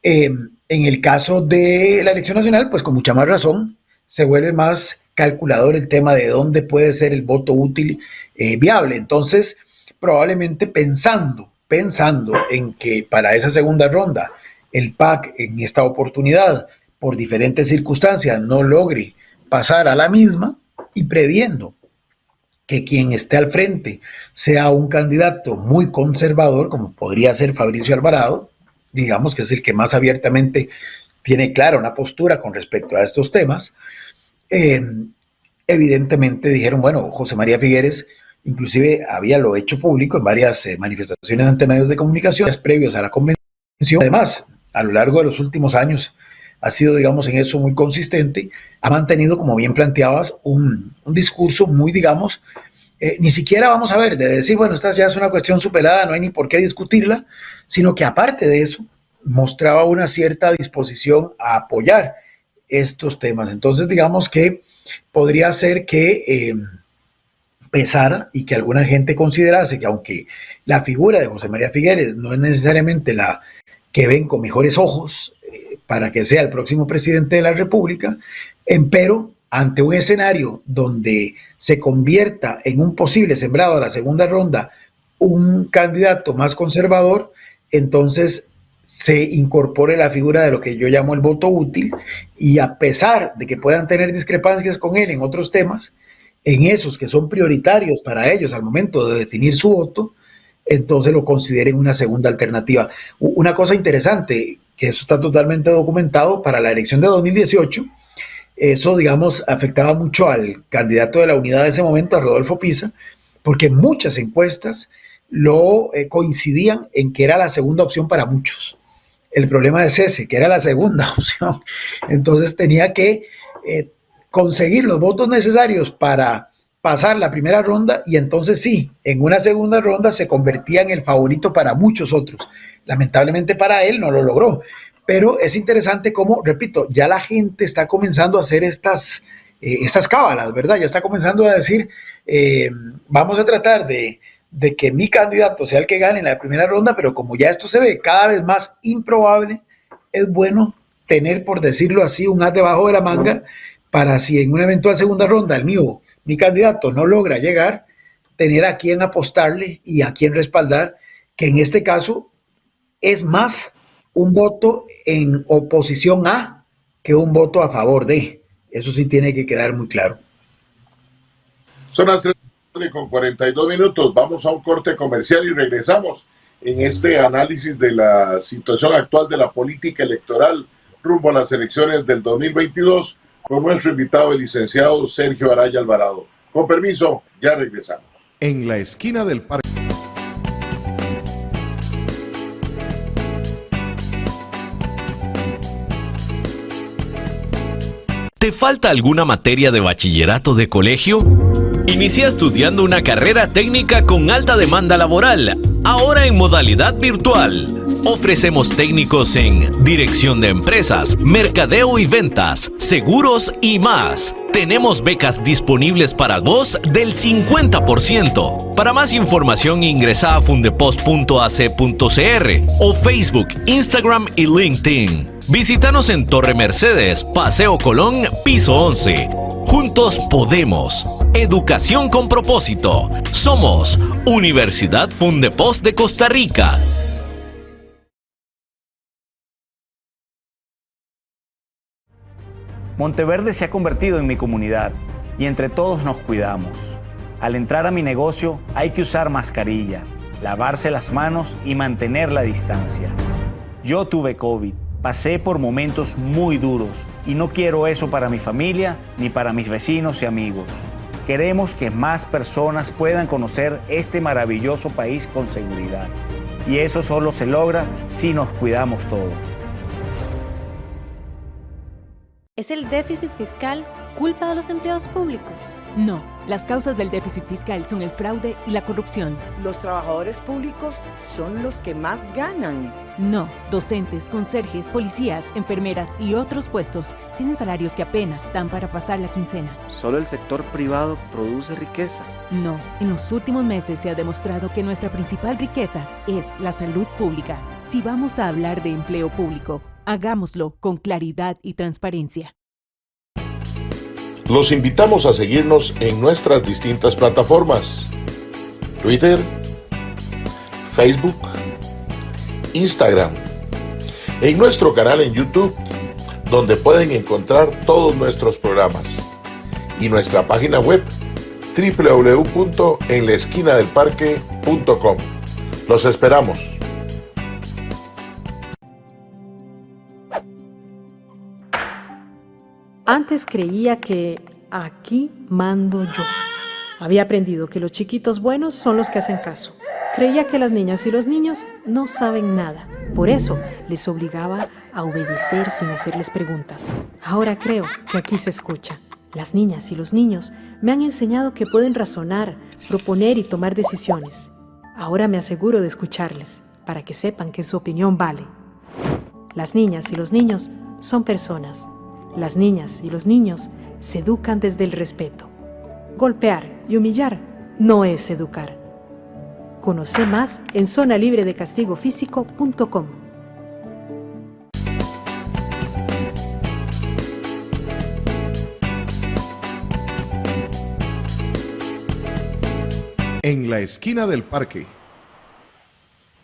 En el caso de la elección nacional, pues con mucha más razón se vuelve más calculador el tema de dónde puede ser el voto útil viable. Entonces, probablemente pensando en que para esa segunda ronda el PAC en esta oportunidad, por diferentes circunstancias, no logre pasar a la misma, y previendo que quien esté al frente sea un candidato muy conservador, como podría ser Fabricio Alvarado, digamos que es el que más abiertamente tiene clara una postura con respecto a estos temas, evidentemente dijeron, bueno, José María Figueres inclusive había lo hecho público en varias manifestaciones ante medios de comunicación previos a la convención. Además, a lo largo de los últimos años ha sido, digamos, en eso muy consistente, ha mantenido, como bien planteabas, un discurso muy, digamos, ni siquiera vamos a ver, de decir, bueno, esta ya es una cuestión superada, no hay ni por qué discutirla, sino que aparte de eso, mostraba una cierta disposición a apoyar estos temas. Entonces, digamos que podría ser que pesara y que alguna gente considerase que aunque la figura de José María Figueres no es necesariamente la que ven con mejores ojos para que sea el próximo presidente de la República, empero ante un escenario donde se convierta en un posible sembrado a la segunda ronda un candidato más conservador, entonces se incorpore la figura de lo que yo llamo el voto útil, y a pesar de que puedan tener discrepancias con él en otros temas, en esos que son prioritarios para ellos al momento de definir su voto, entonces lo consideren una segunda alternativa. Una cosa interesante, que eso está totalmente documentado para la elección de 2018, eso, digamos, afectaba mucho al candidato de la unidad de ese momento, a Rodolfo Pisa, porque muchas encuestas lo coincidían en que era la segunda opción para muchos. El problema es ese, que era la segunda opción. Entonces tenía que conseguir los votos necesarios para pasar la primera ronda, y entonces sí, en una segunda ronda se convertía en el favorito para muchos otros. Lamentablemente para él no lo logró. Pero es interesante cómo, repito, ya la gente está comenzando a hacer estas cábalas, ¿verdad? Ya está comenzando a decir, vamos a tratar de que mi candidato sea el que gane en la primera ronda, pero como ya esto se ve cada vez más improbable, es bueno tener, por decirlo así, un as debajo de la manga para, si en una eventual segunda ronda mi candidato no logra llegar, tener a quien apostarle y a quien respaldar, que en este caso es más un voto en oposición a que un voto a favor de. Eso sí tiene que quedar muy claro. Son las 3:42. Vamos a un corte comercial y regresamos en este análisis de la situación actual de la política electoral rumbo a las elecciones del 2022 con nuestro invitado, el licenciado Sergio Araya Alvarado. Con permiso, ya regresamos. En la esquina del parque. ¿Te falta alguna materia de bachillerato de colegio? Inicia estudiando una carrera técnica con alta demanda laboral, ahora en modalidad virtual. Ofrecemos técnicos en dirección de empresas, mercadeo y ventas, seguros y más. Tenemos becas disponibles para vos del 50%. Para más información ingresa a fundepost.ac.cr o Facebook, Instagram y LinkedIn. Visítanos en Torre Mercedes, Paseo Colón, piso 11. Juntos podemos. Educación con propósito. Somos Universidad Fundepost de Costa Rica. Monteverde se ha convertido en mi comunidad y entre todos nos cuidamos. Al entrar a mi negocio hay que usar mascarilla, lavarse las manos y mantener la distancia. Yo tuve COVID, pasé por momentos muy duros y no quiero eso para mi familia ni para mis vecinos y amigos. Queremos que más personas puedan conocer este maravilloso país con seguridad. Y eso solo se logra si nos cuidamos todos. ¿Es el déficit fiscal culpa de los empleados públicos? No, las causas del déficit fiscal son el fraude y la corrupción. Los trabajadores públicos son los que más ganan. No, docentes, conserjes, policías, enfermeras y otros puestos tienen salarios que apenas dan para pasar la quincena. Solo el sector privado produce riqueza. No, en los últimos meses se ha demostrado que nuestra principal riqueza es la salud pública. Si vamos a hablar de empleo público, hagámoslo con claridad y transparencia. Los invitamos a seguirnos en nuestras distintas plataformas: Twitter, Facebook, Instagram, en nuestro canal en YouTube, donde pueden encontrar todos nuestros programas, y nuestra página web www.enlaesquinadelparque.com. Los esperamos. Antes creía que aquí mando yo. Había aprendido que los chiquitos buenos son los que hacen caso. Creía que las niñas y los niños no saben nada. Por eso les obligaba a obedecer sin hacerles preguntas. Ahora creo que aquí se escucha. Las niñas y los niños me han enseñado que pueden razonar, proponer y tomar decisiones. Ahora me aseguro de escucharles, para que sepan que su opinión vale. Las niñas y los niños son personas. Las niñas y los niños se educan desde el respeto. Golpear y humillar no es educar. Conoce más en zonalibredecastigofísico.com. En la esquina del parque.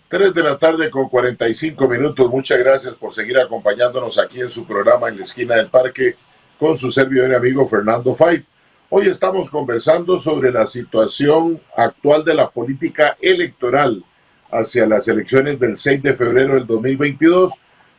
3 de la tarde con 45 minutos. Muchas gracias por seguir acompañándonos aquí en su programa En la esquina del parque con su servidor y amigo Fernando Fait. Hoy estamos conversando sobre la situación actual de la política electoral hacia las elecciones del 6 de febrero del 2022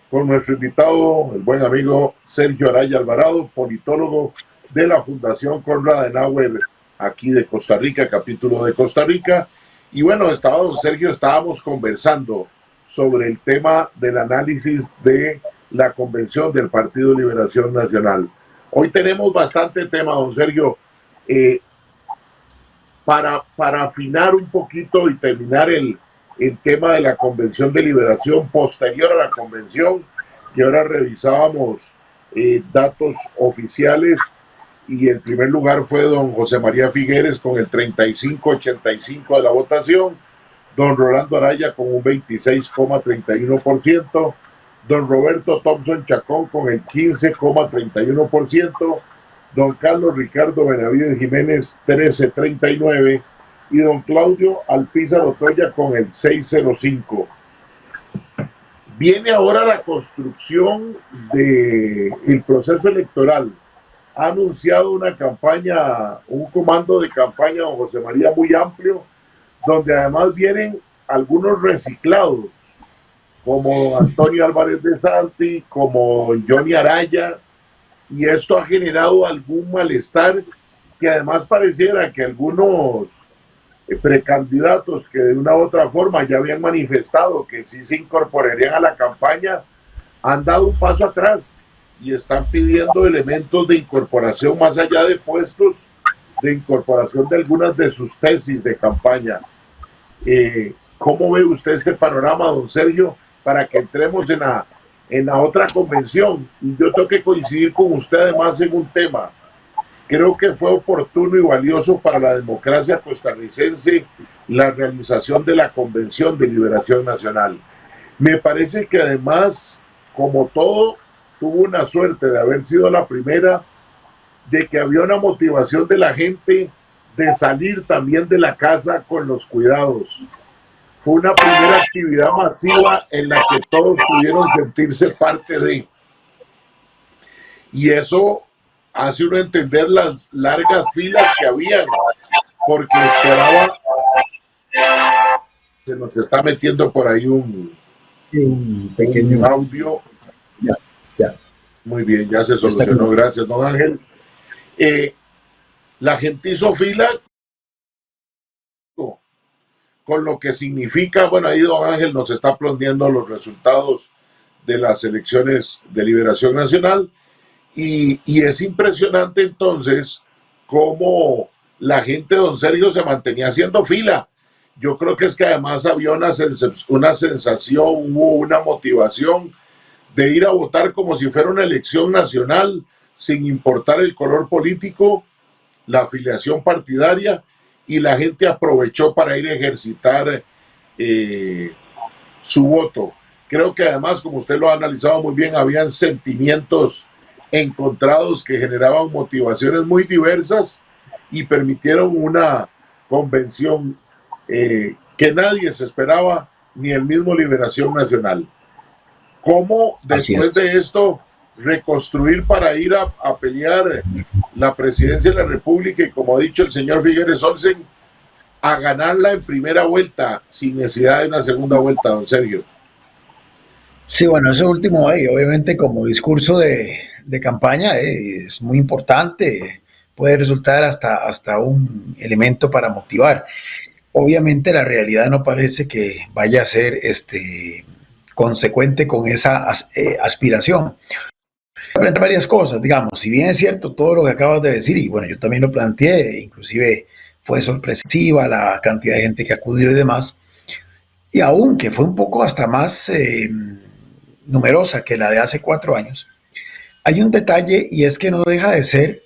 con nuestro invitado, el buen amigo Sergio Araya Alvarado, politólogo de la Fundación Konrad Adenauer aquí de Costa Rica, capítulo de Costa Rica. Y bueno, don Sergio, estábamos conversando sobre el tema del análisis de la convención del Partido Liberación Nacional. Hoy tenemos bastante tema, don Sergio, para afinar un poquito y terminar el tema de la Convención de Liberación posterior a la convención, que ahora revisábamos datos oficiales, y en primer lugar fue don José María Figueres con el 35,85% de la votación, don Rolando Araya con un 26,31%, don Roberto Thompson Chacón con el 15,31%, don Carlos Ricardo Benavides Jiménez 13,39% y don Claudio Alpizar Otoya con el 6,05%. Viene ahora la construcción del proceso electoral. Ha anunciado una campaña, un comando de campaña, don José María, muy amplio, donde además vienen algunos reciclados, como Antonio Álvarez de Santi, como Johnny Araya, y esto ha generado algún malestar que además pareciera que algunos precandidatos que de una u otra forma ya habían manifestado que sí se incorporarían a la campaña, han dado un paso atrás y están pidiendo elementos de incorporación más allá de puestos, de incorporación de algunas de sus tesis de campaña. ¿Cómo ve usted este panorama, don Sergio, para que entremos en la otra convención? Yo tengo que coincidir con usted además en un tema. Creo que fue oportuno y valioso para la democracia costarricense la realización de la Convención de Liberación Nacional. Me parece que además, como todo, tuvo una suerte de haber sido la primera, de que había una motivación de la gente de salir también de la casa con los cuidados. Fue una primera actividad masiva en la que todos pudieron sentirse parte de. Y eso hace uno entender las largas filas que habían, porque esperaba. Se nos está metiendo por ahí un pequeño audio. Ya. Muy bien, ya se solucionó. Gracias, don Ángel. La gente hizo fila con lo que significa, bueno, ahí don Ángel nos está poniendo los resultados de las elecciones de Liberación Nacional, y es impresionante entonces cómo la gente, don Sergio, se mantenía haciendo fila. Yo creo que es que además había una sensación, hubo una motivación de ir a votar como si fuera una elección nacional, sin importar el color político, la afiliación partidaria, y la gente aprovechó para ir a ejercitar su voto. Creo que además, como usted lo ha analizado muy bien, habían sentimientos encontrados que generaban motivaciones muy diversas y permitieron una convención que nadie se esperaba, ni el mismo Liberación Nacional. ¿Cómo después de esto reconstruir para ir a pelear la presidencia de la República y, como ha dicho el señor Figueres Olsen, a ganarla en primera vuelta sin necesidad de una segunda vuelta, don Sergio? Sí, bueno, eso último, obviamente como discurso de campaña es muy importante, puede resultar hasta un elemento para motivar. Obviamente la realidad no parece que vaya a ser consecuente con esa aspiración. Aprender varias cosas, digamos, si bien es cierto todo lo que acabas de decir, y bueno, yo también lo planteé, inclusive fue sorpresiva la cantidad de gente que acudió y demás, y aunque fue un poco hasta más numerosa que la de hace 4 años, hay un detalle y es que no deja de ser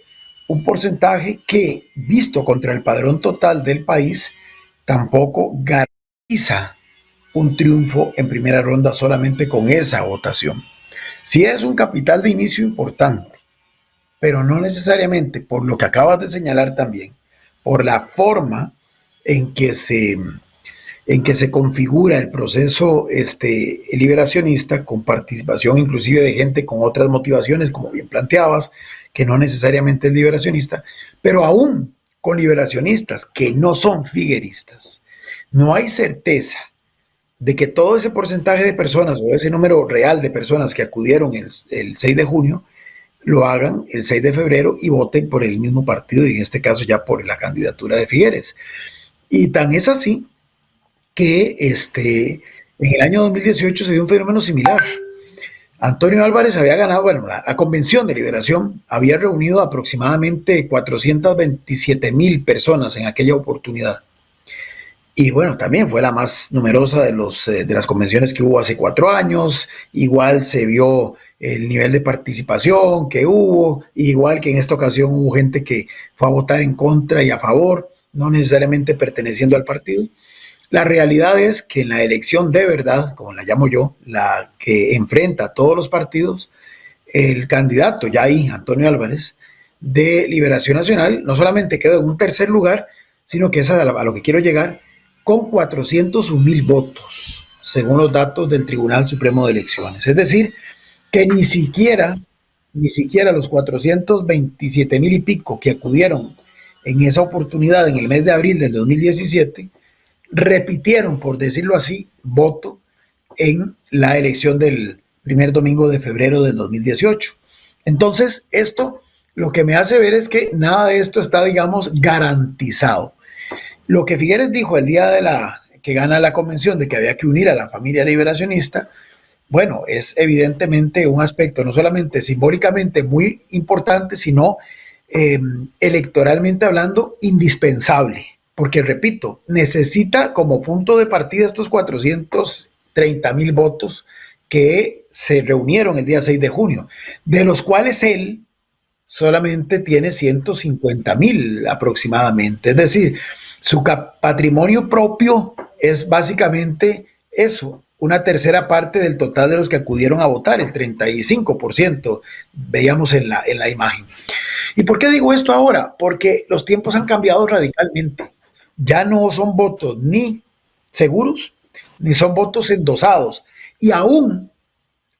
un porcentaje que, visto contra el padrón total del país, tampoco garantiza un triunfo en primera ronda solamente con esa votación. Sí es un capital de inicio importante, pero no necesariamente, por lo que acabas de señalar también, por la forma en que se configura el proceso liberacionista, con participación inclusive de gente con otras motivaciones, como bien planteabas, que no necesariamente es liberacionista, pero aún con liberacionistas que no son figueristas, no hay certeza de que todo ese porcentaje de personas o ese número real de personas que acudieron el 6 de junio lo hagan el 6 de febrero y voten por el mismo partido, y en este caso ya por la candidatura de Figueres. Y tan es así que en el año 2018 se dio un fenómeno similar. Antonio Álvarez había ganado, bueno, la Convención de Liberación había reunido aproximadamente 427,000 personas en aquella oportunidad. Y bueno, también fue la más numerosa de las convenciones que hubo hace 4 años. Igual se vio el nivel de participación que hubo, igual que en esta ocasión hubo gente que fue a votar en contra y a favor, no necesariamente perteneciendo al partido. La realidad es que en la elección de verdad, como la llamo yo, la que enfrenta a todos los partidos, el candidato, ya ahí, Antonio Álvarez, de Liberación Nacional, no solamente quedó en un tercer lugar, sino que es a lo que quiero llegar, con 401,000 votos, según los datos del Tribunal Supremo de Elecciones. Es decir, que ni siquiera los 427,000 y pico que acudieron en esa oportunidad en el mes de abril del 2017, repitieron, por decirlo así, voto en la elección del primer domingo de febrero del 2018. Entonces, esto lo que me hace ver es que nada de esto está, digamos, garantizado. Lo que Figueres dijo el día que gana la convención de que había que unir a la familia liberacionista, bueno, es evidentemente un aspecto no solamente simbólicamente muy importante, sino electoralmente hablando indispensable. Porque, repito, necesita como punto de partida estos 430,000 votos que se reunieron el día 6 de junio, de los cuales él solamente tiene 150,000 aproximadamente. Es decir, su patrimonio propio es básicamente eso, una tercera parte del total de los que acudieron a votar, el 35%, veíamos en la imagen. ¿Y por qué digo esto ahora? Porque los tiempos han cambiado radicalmente. Ya no son votos ni seguros, ni son votos endosados. Y aún,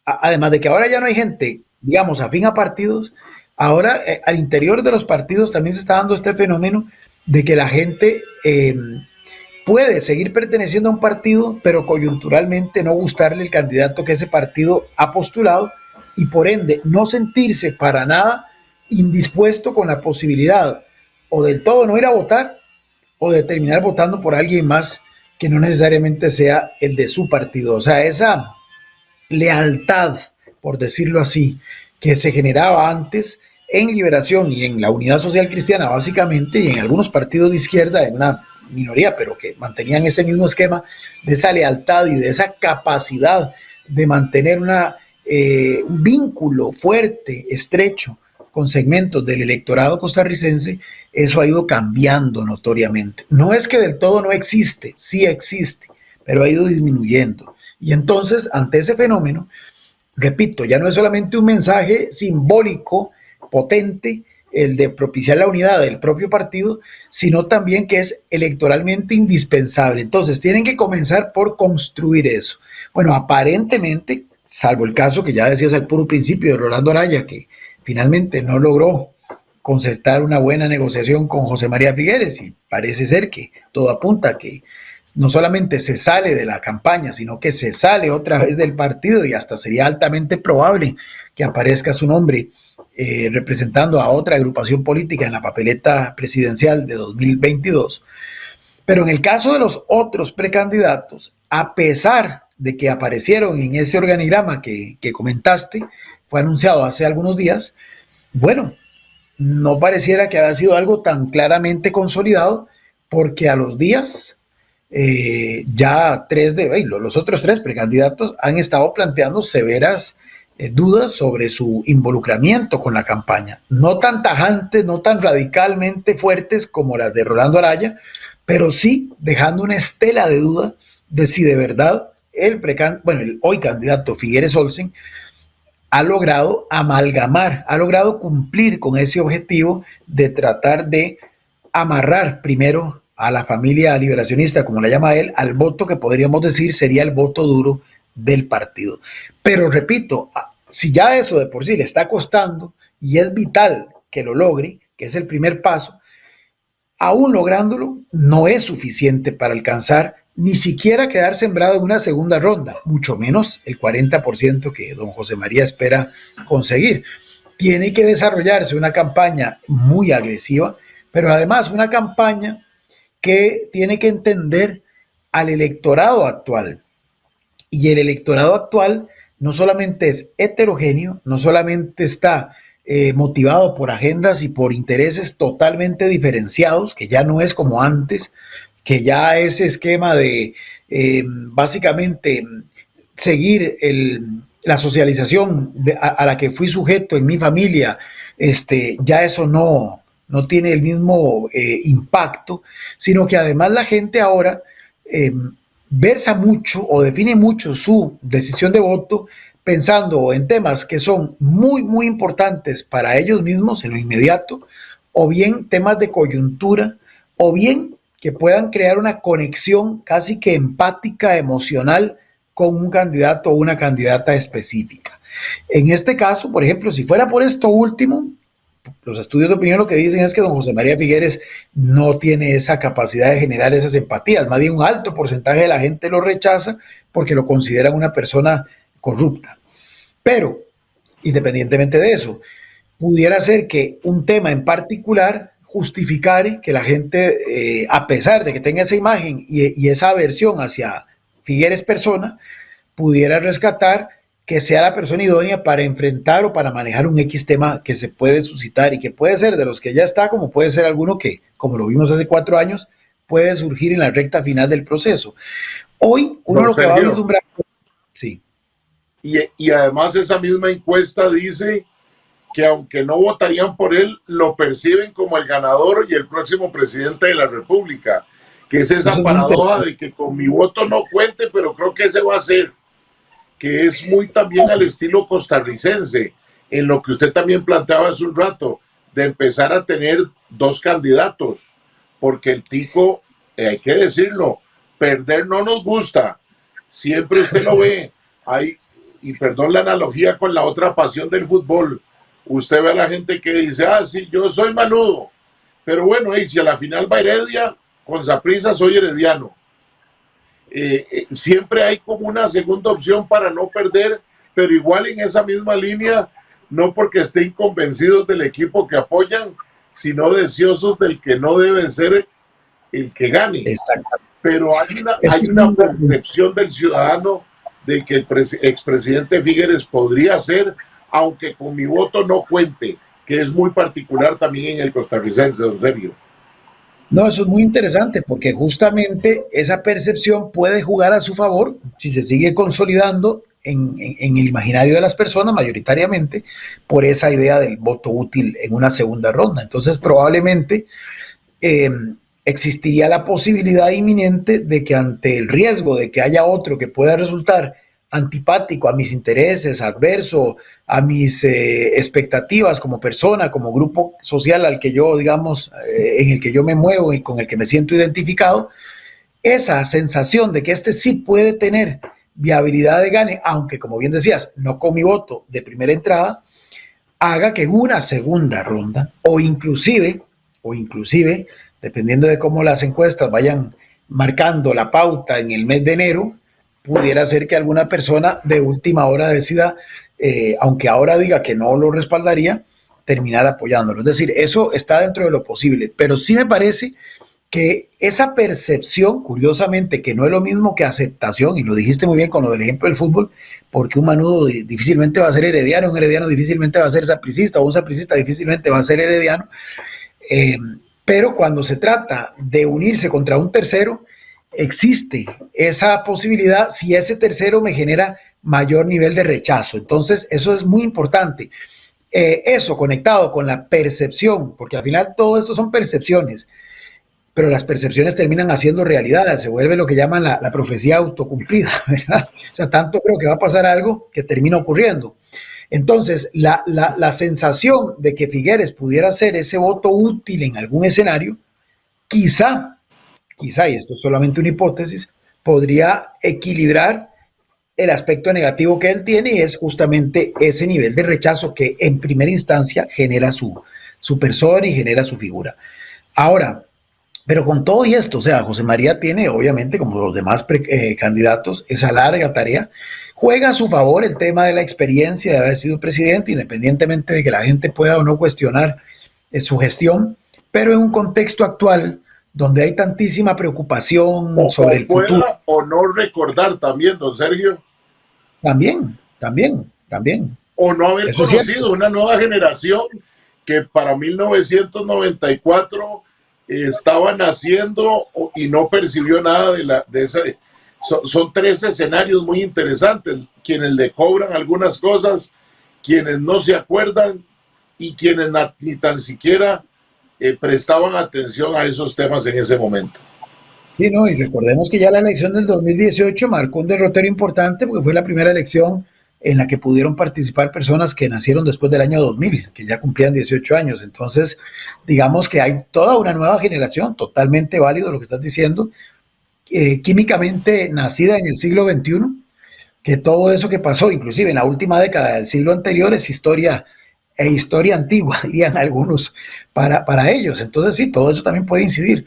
además de que ahora ya no hay gente, digamos, afín a partidos, ahora al interior de los partidos también se está dando este fenómeno de que la gente puede seguir perteneciendo a un partido, pero coyunturalmente no gustarle el candidato que ese partido ha postulado y por ende no sentirse para nada indispuesto con la posibilidad o del todo no ir a votar o de terminar votando por alguien más que no necesariamente sea el de su partido. O sea, esa lealtad, por decirlo así, que se generaba antes en Liberación y en la Unidad Social Cristiana básicamente, y en algunos partidos de izquierda, en una minoría, pero que mantenían ese mismo esquema de esa lealtad y de esa capacidad de mantener un vínculo fuerte, estrecho, con segmentos del electorado costarricense, eso ha ido cambiando notoriamente. No es que del todo no existe, sí existe, pero ha ido disminuyendo. Y entonces, ante ese fenómeno, repito, ya no es solamente un mensaje simbólico, potente, el de propiciar la unidad del propio partido, sino también que es electoralmente indispensable. Entonces, tienen que comenzar por construir eso. Bueno, aparentemente, salvo el caso que ya decías al puro principio de Rolando Araya, que finalmente no logró concertar una buena negociación con José María Figueres, y parece ser que todo apunta a que no solamente se sale de la campaña, sino que se sale otra vez del partido, y hasta sería altamente probable que aparezca su nombre representando a otra agrupación política en la papeleta presidencial de 2022. Pero en el caso de los otros precandidatos, a pesar de que aparecieron en ese organigrama que comentaste, fue anunciado hace algunos días, bueno, no pareciera que haya sido algo tan claramente consolidado, porque a los días ya los otros tres precandidatos han estado planteando severas dudas sobre su involucramiento con la campaña. No tan tajantes, no tan radicalmente fuertes como las de Rolando Araya, pero sí dejando una estela de duda de si de verdad el hoy candidato Figueres Olsen ha logrado amalgamar, ha logrado cumplir con ese objetivo de tratar de amarrar primero a la familia liberacionista, como la llama él, al voto que podríamos decir sería el voto duro del partido. Pero repito, si ya eso de por sí le está costando y es vital que lo logre, que es el primer paso, aún lográndolo no es suficiente para alcanzar ni siquiera quedar sembrado en una segunda ronda, mucho menos el 40% que don José María espera conseguir. Tiene que desarrollarse una campaña muy agresiva, pero además una campaña que tiene que entender al electorado actual. Y el electorado actual no solamente es heterogéneo, no solamente está motivado por agendas y por intereses totalmente diferenciados, que ya no es como antes, que ya ese esquema de básicamente seguir la socialización a la que fui sujeto en mi familia, ya eso no tiene el mismo impacto, sino que además la gente ahora versa mucho o define mucho su decisión de voto pensando en temas que son muy, muy importantes para ellos mismos en lo inmediato, o bien temas de coyuntura, o bien que puedan crear una conexión casi que empática, emocional, con un candidato o una candidata específica. En este caso, por ejemplo, si fuera por esto último, los estudios de opinión lo que dicen es que don José María Figueres no tiene esa capacidad de generar esas empatías, más bien un alto porcentaje de la gente lo rechaza porque lo consideran una persona corrupta. Pero, independientemente de eso, pudiera ser que un tema en particular justificar que la gente, a pesar de que tenga esa imagen y esa aversión hacia Figueres persona, pudiera rescatar que sea la persona idónea para enfrentar o para manejar un X tema que se puede suscitar y que puede ser de los que ya está, como puede ser alguno que, como lo vimos hace 4 años, puede surgir en la recta final del proceso. Hoy uno lo que va a vislumbrar... Sí. Y además esa misma encuesta dice que aunque no votarían por él, lo perciben como el ganador y el próximo presidente de la República, que es esa paradoja de que con mi voto no cuente, pero creo que ese va a ser, que es muy también al estilo costarricense, en lo que usted también planteaba hace un rato, de empezar a tener 2 candidatos, porque el tico, hay que decirlo, perder no nos gusta, siempre usted lo ve, y perdón la analogía con la otra pasión del fútbol, usted ve a la gente que dice, sí, yo soy manudo, pero bueno, si a la final va Heredia, con Saprissa soy herediano. Siempre hay como una segunda opción para no perder, pero igual en esa misma línea, no porque estén convencidos del equipo que apoyan, sino deseosos del que no debe ser el que gane. Pero hay una percepción del ciudadano de que el expresidente Figueres podría ser, aunque con mi voto no cuente, que es muy particular también en el costarricense, don Sergio. No, eso es muy interesante porque justamente esa percepción puede jugar a su favor si se sigue consolidando en el imaginario de las personas mayoritariamente por esa idea del voto útil en una segunda ronda. Entonces probablemente existiría la posibilidad inminente de que ante el riesgo de que haya otro que pueda resultar antipático a mis intereses, adverso a mis expectativas como persona, como grupo social al que yo, digamos, en el que yo me muevo y con el que me siento identificado, esa sensación de que sí puede tener viabilidad de gane, aunque como bien decías, no con mi voto de primera entrada, haga que una segunda ronda o inclusive, dependiendo de cómo las encuestas vayan marcando la pauta en el mes de enero, pudiera ser que alguna persona de última hora decida, aunque ahora diga que no lo respaldaría, terminar apoyándolo. Es decir, eso está dentro de lo posible, pero sí me parece que esa percepción, curiosamente, que no es lo mismo que aceptación, y lo dijiste muy bien con lo del ejemplo del fútbol, porque un Manudo difícilmente va a ser herediano, un herediano difícilmente va a ser sapricista, o un sapricista difícilmente va a ser herediano, pero cuando se trata de unirse contra un tercero, existe esa posibilidad si ese tercero me genera mayor nivel de rechazo. Entonces, eso es muy importante. Eso conectado con la percepción, porque al final todo esto son percepciones, pero las percepciones terminan haciendo realidad, se vuelve lo que llaman la profecía autocumplida, ¿verdad? O sea, tanto creo que va a pasar algo que termina ocurriendo. Entonces, la sensación de que Figueres pudiera ser ese voto útil en algún escenario, quizá, y esto es solamente una hipótesis, podría equilibrar el aspecto negativo que él tiene, y es justamente ese nivel de rechazo que en primera instancia genera su persona y genera su figura. Ahora, pero con todo y esto, o sea, José María tiene, obviamente, como los demás candidatos, esa larga tarea. Juega a su favor el tema de la experiencia de haber sido presidente, independientemente de que la gente pueda o no cuestionar su gestión, pero en un contexto actual donde hay tantísima preocupación sobre el futuro. O no recordar también, don Sergio. También. O no haber conocido una nueva generación que para 1994 estaba naciendo y no percibió nada de esa. Son tres escenarios muy interesantes, quienes le cobran algunas cosas, quienes no se acuerdan y quienes ni tan siquiera prestaban atención a esos temas en ese momento. Sí, no, y recordemos que ya la elección del 2018 marcó un derrotero importante porque fue la primera elección en la que pudieron participar personas que nacieron después del año 2000, que ya cumplían 18 años. Entonces, digamos que hay toda una nueva generación, totalmente válido lo que estás diciendo, químicamente nacida en el siglo XXI, que todo eso que pasó, inclusive en la última década del siglo anterior, es historia antigua, dirían algunos, para ellos. Entonces, sí, todo eso también puede incidir.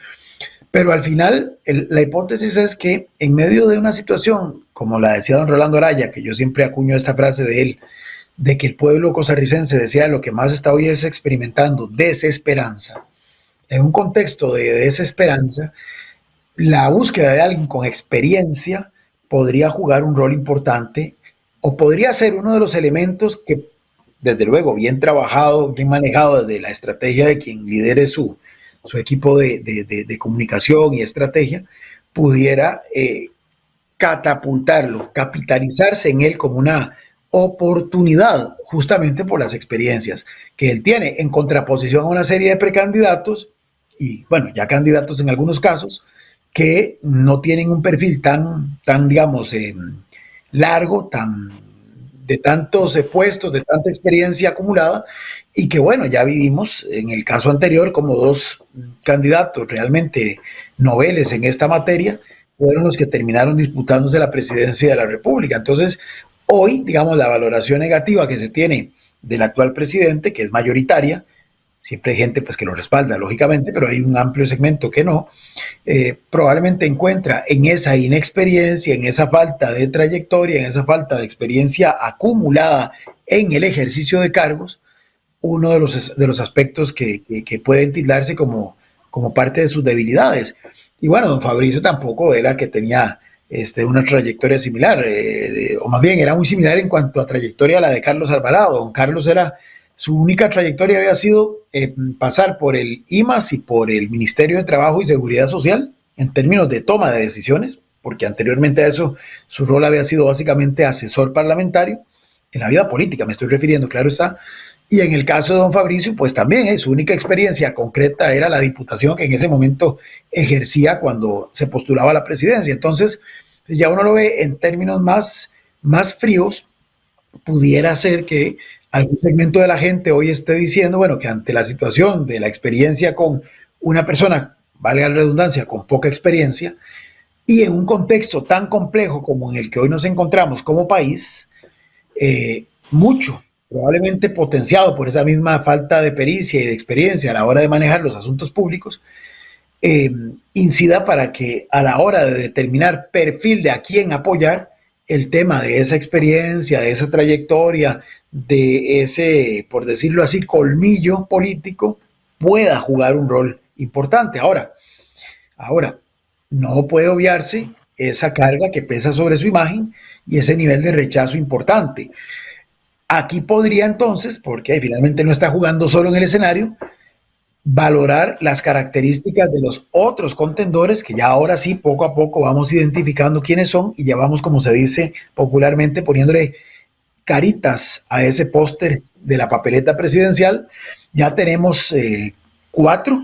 Pero al final, la hipótesis es que en medio de una situación, como la decía don Rolando Araya, que yo siempre acuño esta frase de él, de que el pueblo costarricense decía lo que más está hoy es experimentando desesperanza. En un contexto de desesperanza, la búsqueda de alguien con experiencia podría jugar un rol importante o podría ser uno de los elementos que, desde luego, bien trabajado, bien manejado desde la estrategia de quien lidere su equipo de comunicación y estrategia, pudiera catapultarlo, capitalizarse en él como una oportunidad, justamente por las experiencias que él tiene, en contraposición a una serie de precandidatos, y bueno, ya candidatos en algunos casos, que no tienen un perfil tan digamos, largo, de tantos puestos, de tanta experiencia acumulada, y que bueno, ya vivimos en el caso anterior como dos candidatos realmente noveles en esta materia, fueron los que terminaron disputándose la presidencia de la República. Entonces, hoy, digamos, la valoración negativa que se tiene del actual presidente, que es mayoritaria, siempre hay gente pues que lo respalda, lógicamente, pero hay un amplio segmento que no, probablemente encuentra en esa inexperiencia, en esa falta de trayectoria, en esa falta de experiencia acumulada en el ejercicio de cargos, uno de los aspectos que pueden tildarse como parte de sus debilidades. Y bueno, don Fabricio tampoco era que tenía una trayectoria similar, o más bien era muy similar en cuanto a trayectoria a la de Carlos Alvarado. Don Carlos su única trayectoria había sido pasar por el IMAS y por el Ministerio de Trabajo y Seguridad Social en términos de toma de decisiones, porque anteriormente a eso su rol había sido básicamente asesor parlamentario, en la vida política me estoy refiriendo, claro está. Y en el caso de don Fabricio, pues también su única experiencia concreta era la diputación que en ese momento ejercía cuando se postulaba a la presidencia. Entonces, ya uno lo ve en términos más fríos, pudiera ser que algún segmento de la gente hoy esté diciendo, bueno, que ante la situación de la experiencia con una persona, valga la redundancia, con poca experiencia, y en un contexto tan complejo como en el que hoy nos encontramos como país, mucho, probablemente potenciado por esa misma falta de pericia y de experiencia a la hora de manejar los asuntos públicos, incida para que a la hora de determinar perfil de a quién apoyar, el tema de esa experiencia, de esa trayectoria, de ese, por decirlo así, colmillo político, pueda jugar un rol importante. Ahora, Ahora, no puede obviarse esa carga que pesa sobre su imagen y ese nivel de rechazo importante. Aquí podría entonces, porque finalmente no está jugando solo en el escenario, valorar las características de los otros contendores que ya ahora sí, poco a poco vamos identificando quiénes son y ya vamos, como se dice popularmente, poniéndole caritas a ese póster de la papeleta presidencial. Ya tenemos cuatro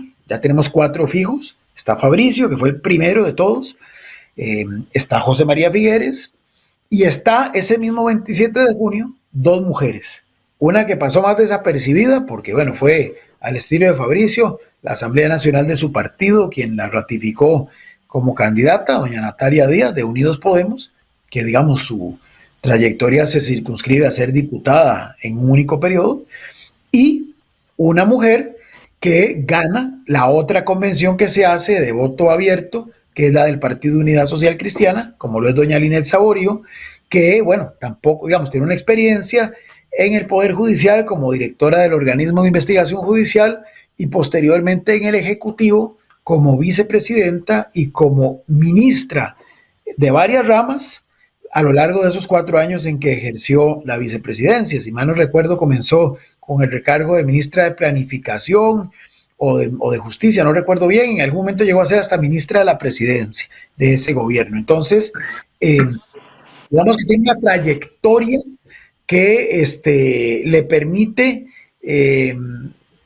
fijos. Está Fabricio, que fue el primero de todos. Está José María Figueres. Y está ese mismo 27 de junio, dos mujeres. Una que pasó más desapercibida porque, bueno, fue al estilo de Fabricio, la Asamblea Nacional de su partido, quien la ratificó como candidata, doña Natalia Díaz, de Unidos Podemos, que digamos su trayectoria se circunscribe a ser diputada en un único periodo, y una mujer que gana la otra convención que se hace de voto abierto, que es la del Partido Unidad Social Cristiana, como lo es doña Linet Saborío, que, bueno, tampoco, digamos, tiene una experiencia en el Poder Judicial como directora del organismo de investigación judicial y posteriormente en el Ejecutivo como vicepresidenta y como ministra de varias ramas a lo largo de esos 4 años en que ejerció la vicepresidencia. Si mal no recuerdo, comenzó con el recargo de ministra de Planificación o de Justicia, no recuerdo bien, en algún momento llegó a ser hasta ministra de la presidencia de ese gobierno. Entonces, digamos que tiene una trayectoria que le permite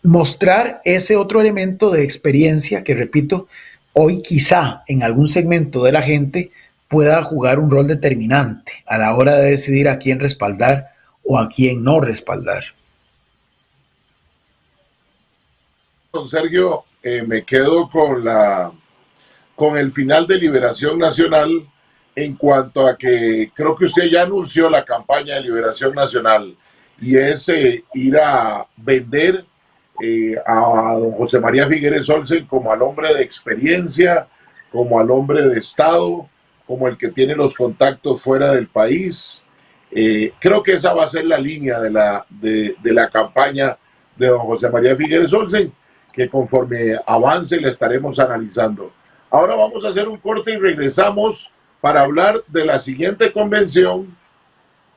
mostrar ese otro elemento de experiencia que, repito, hoy quizá en algún segmento de la gente pueda jugar un rol determinante a la hora de decidir a quién respaldar o a quién no respaldar. Don Sergio, me quedo con el final de Liberación Nacional en cuanto a que creo que usted ya anunció la campaña de Liberación Nacional y es ir a vender a don José María Figueres Olsen como al hombre de experiencia, como al hombre de Estado, como el que tiene los contactos fuera del país. Creo que esa va a ser la línea de la campaña de don José María Figueres Olsen, que conforme avance la estaremos analizando. Ahora vamos a hacer un corte y regresamos para hablar de la siguiente convención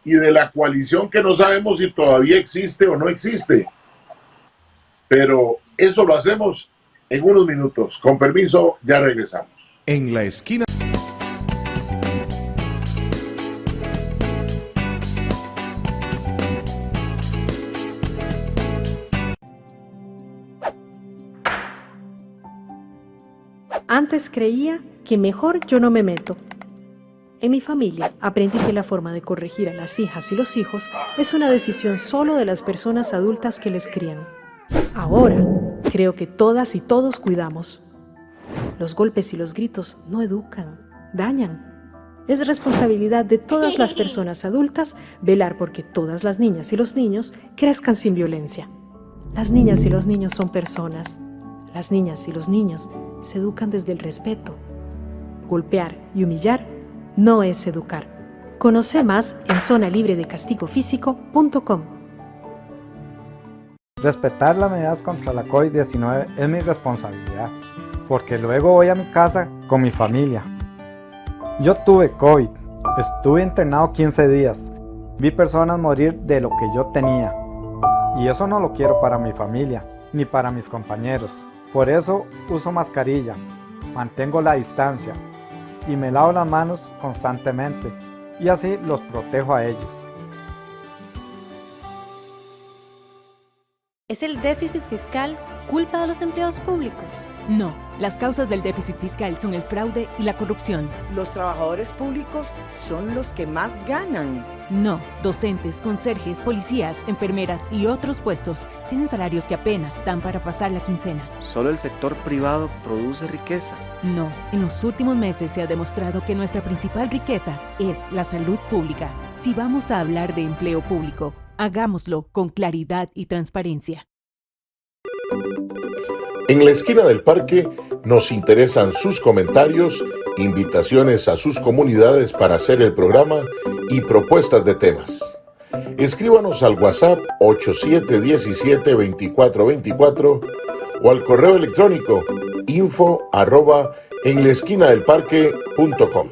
y de la coalición que no sabemos si todavía existe o no existe. Pero eso lo hacemos en unos minutos. Con permiso, ya regresamos. En la esquina. Antes creía que mejor yo no me meto. En mi familia aprendí que la forma de corregir a las hijas y los hijos es una decisión solo de las personas adultas que les crían. Ahora creo que todas y todos cuidamos. Los golpes y los gritos no educan, dañan. Es responsabilidad de todas las personas adultas velar porque todas las niñas y los niños crezcan sin violencia. Las niñas y los niños son personas. Las niñas y los niños se educan desde el respeto. Golpear y humillar no es educar. Conoce más en zonalibredecastigofísico.com. Respetar las medidas contra la COVID-19 es mi responsabilidad, porque luego voy a mi casa con mi familia. Yo tuve COVID, estuve internado 15 días, vi personas morir de lo que yo tenía, y eso no lo quiero para mi familia, ni para mis compañeros. Por eso uso mascarilla, mantengo la distancia y me lavo las manos constantemente, y así los protejo a ellos. ¿Es el déficit fiscal culpa de los empleados públicos? No, las causas del déficit fiscal son el fraude y la corrupción. Los trabajadores públicos son los que más ganan. No, docentes, conserjes, policías, enfermeras y otros puestos tienen salarios que apenas dan para pasar la quincena. Solo el sector privado produce riqueza. No, en los últimos meses se ha demostrado que nuestra principal riqueza es la salud pública. Si vamos a hablar de empleo público, hagámoslo con claridad y transparencia. En la esquina del parque nos interesan sus comentarios, invitaciones a sus comunidades para hacer el programa y propuestas de temas. Escríbanos al WhatsApp 8717-2424 o al correo electrónico info@lsm.org. en laesquinadelparque.com.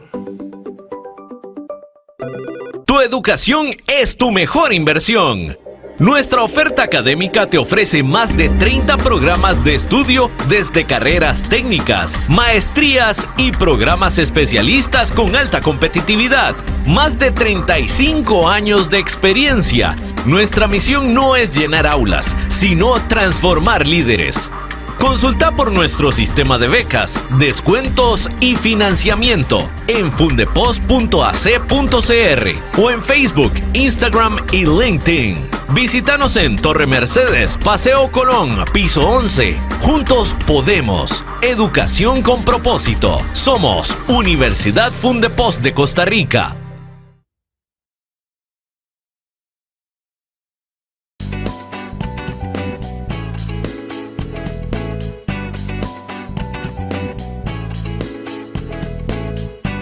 Tu educación es tu mejor inversión. Nuestra oferta académica te ofrece más de 30 programas de estudio desde carreras técnicas, maestrías y programas especialistas con alta competitividad. Más de 35 años de experiencia. Nuestra misión no es llenar aulas, sino transformar líderes. Consulta por nuestro sistema de becas, descuentos y financiamiento en fundepost.ac.cr o en Facebook, Instagram y LinkedIn. Visítanos en Torre Mercedes, Paseo Colón, piso 11. Juntos podemos. Educación con propósito. Somos Universidad Fundepost de Costa Rica.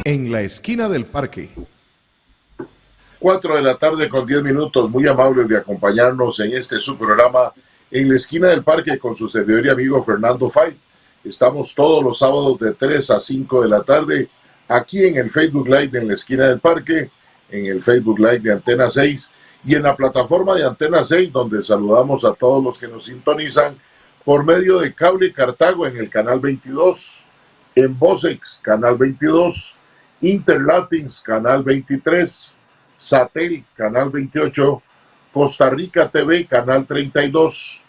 En la esquina del parque. 4 de la tarde con 10 minutos, muy amables de acompañarnos en este su programa En la esquina del parque con su servidor y amigo Fernando Fait. Estamos todos los sábados de 3 a 5 de la tarde aquí en el Facebook Live de En la esquina del parque, en el Facebook Live de Antena 6 y en la plataforma de Antena 6, donde saludamos a todos los que nos sintonizan por medio de Cable Cartago en el canal 22, en Vocex, canal 22, Interlatins, canal 23, Satel, canal 28, Costa Rica TV, canal 32,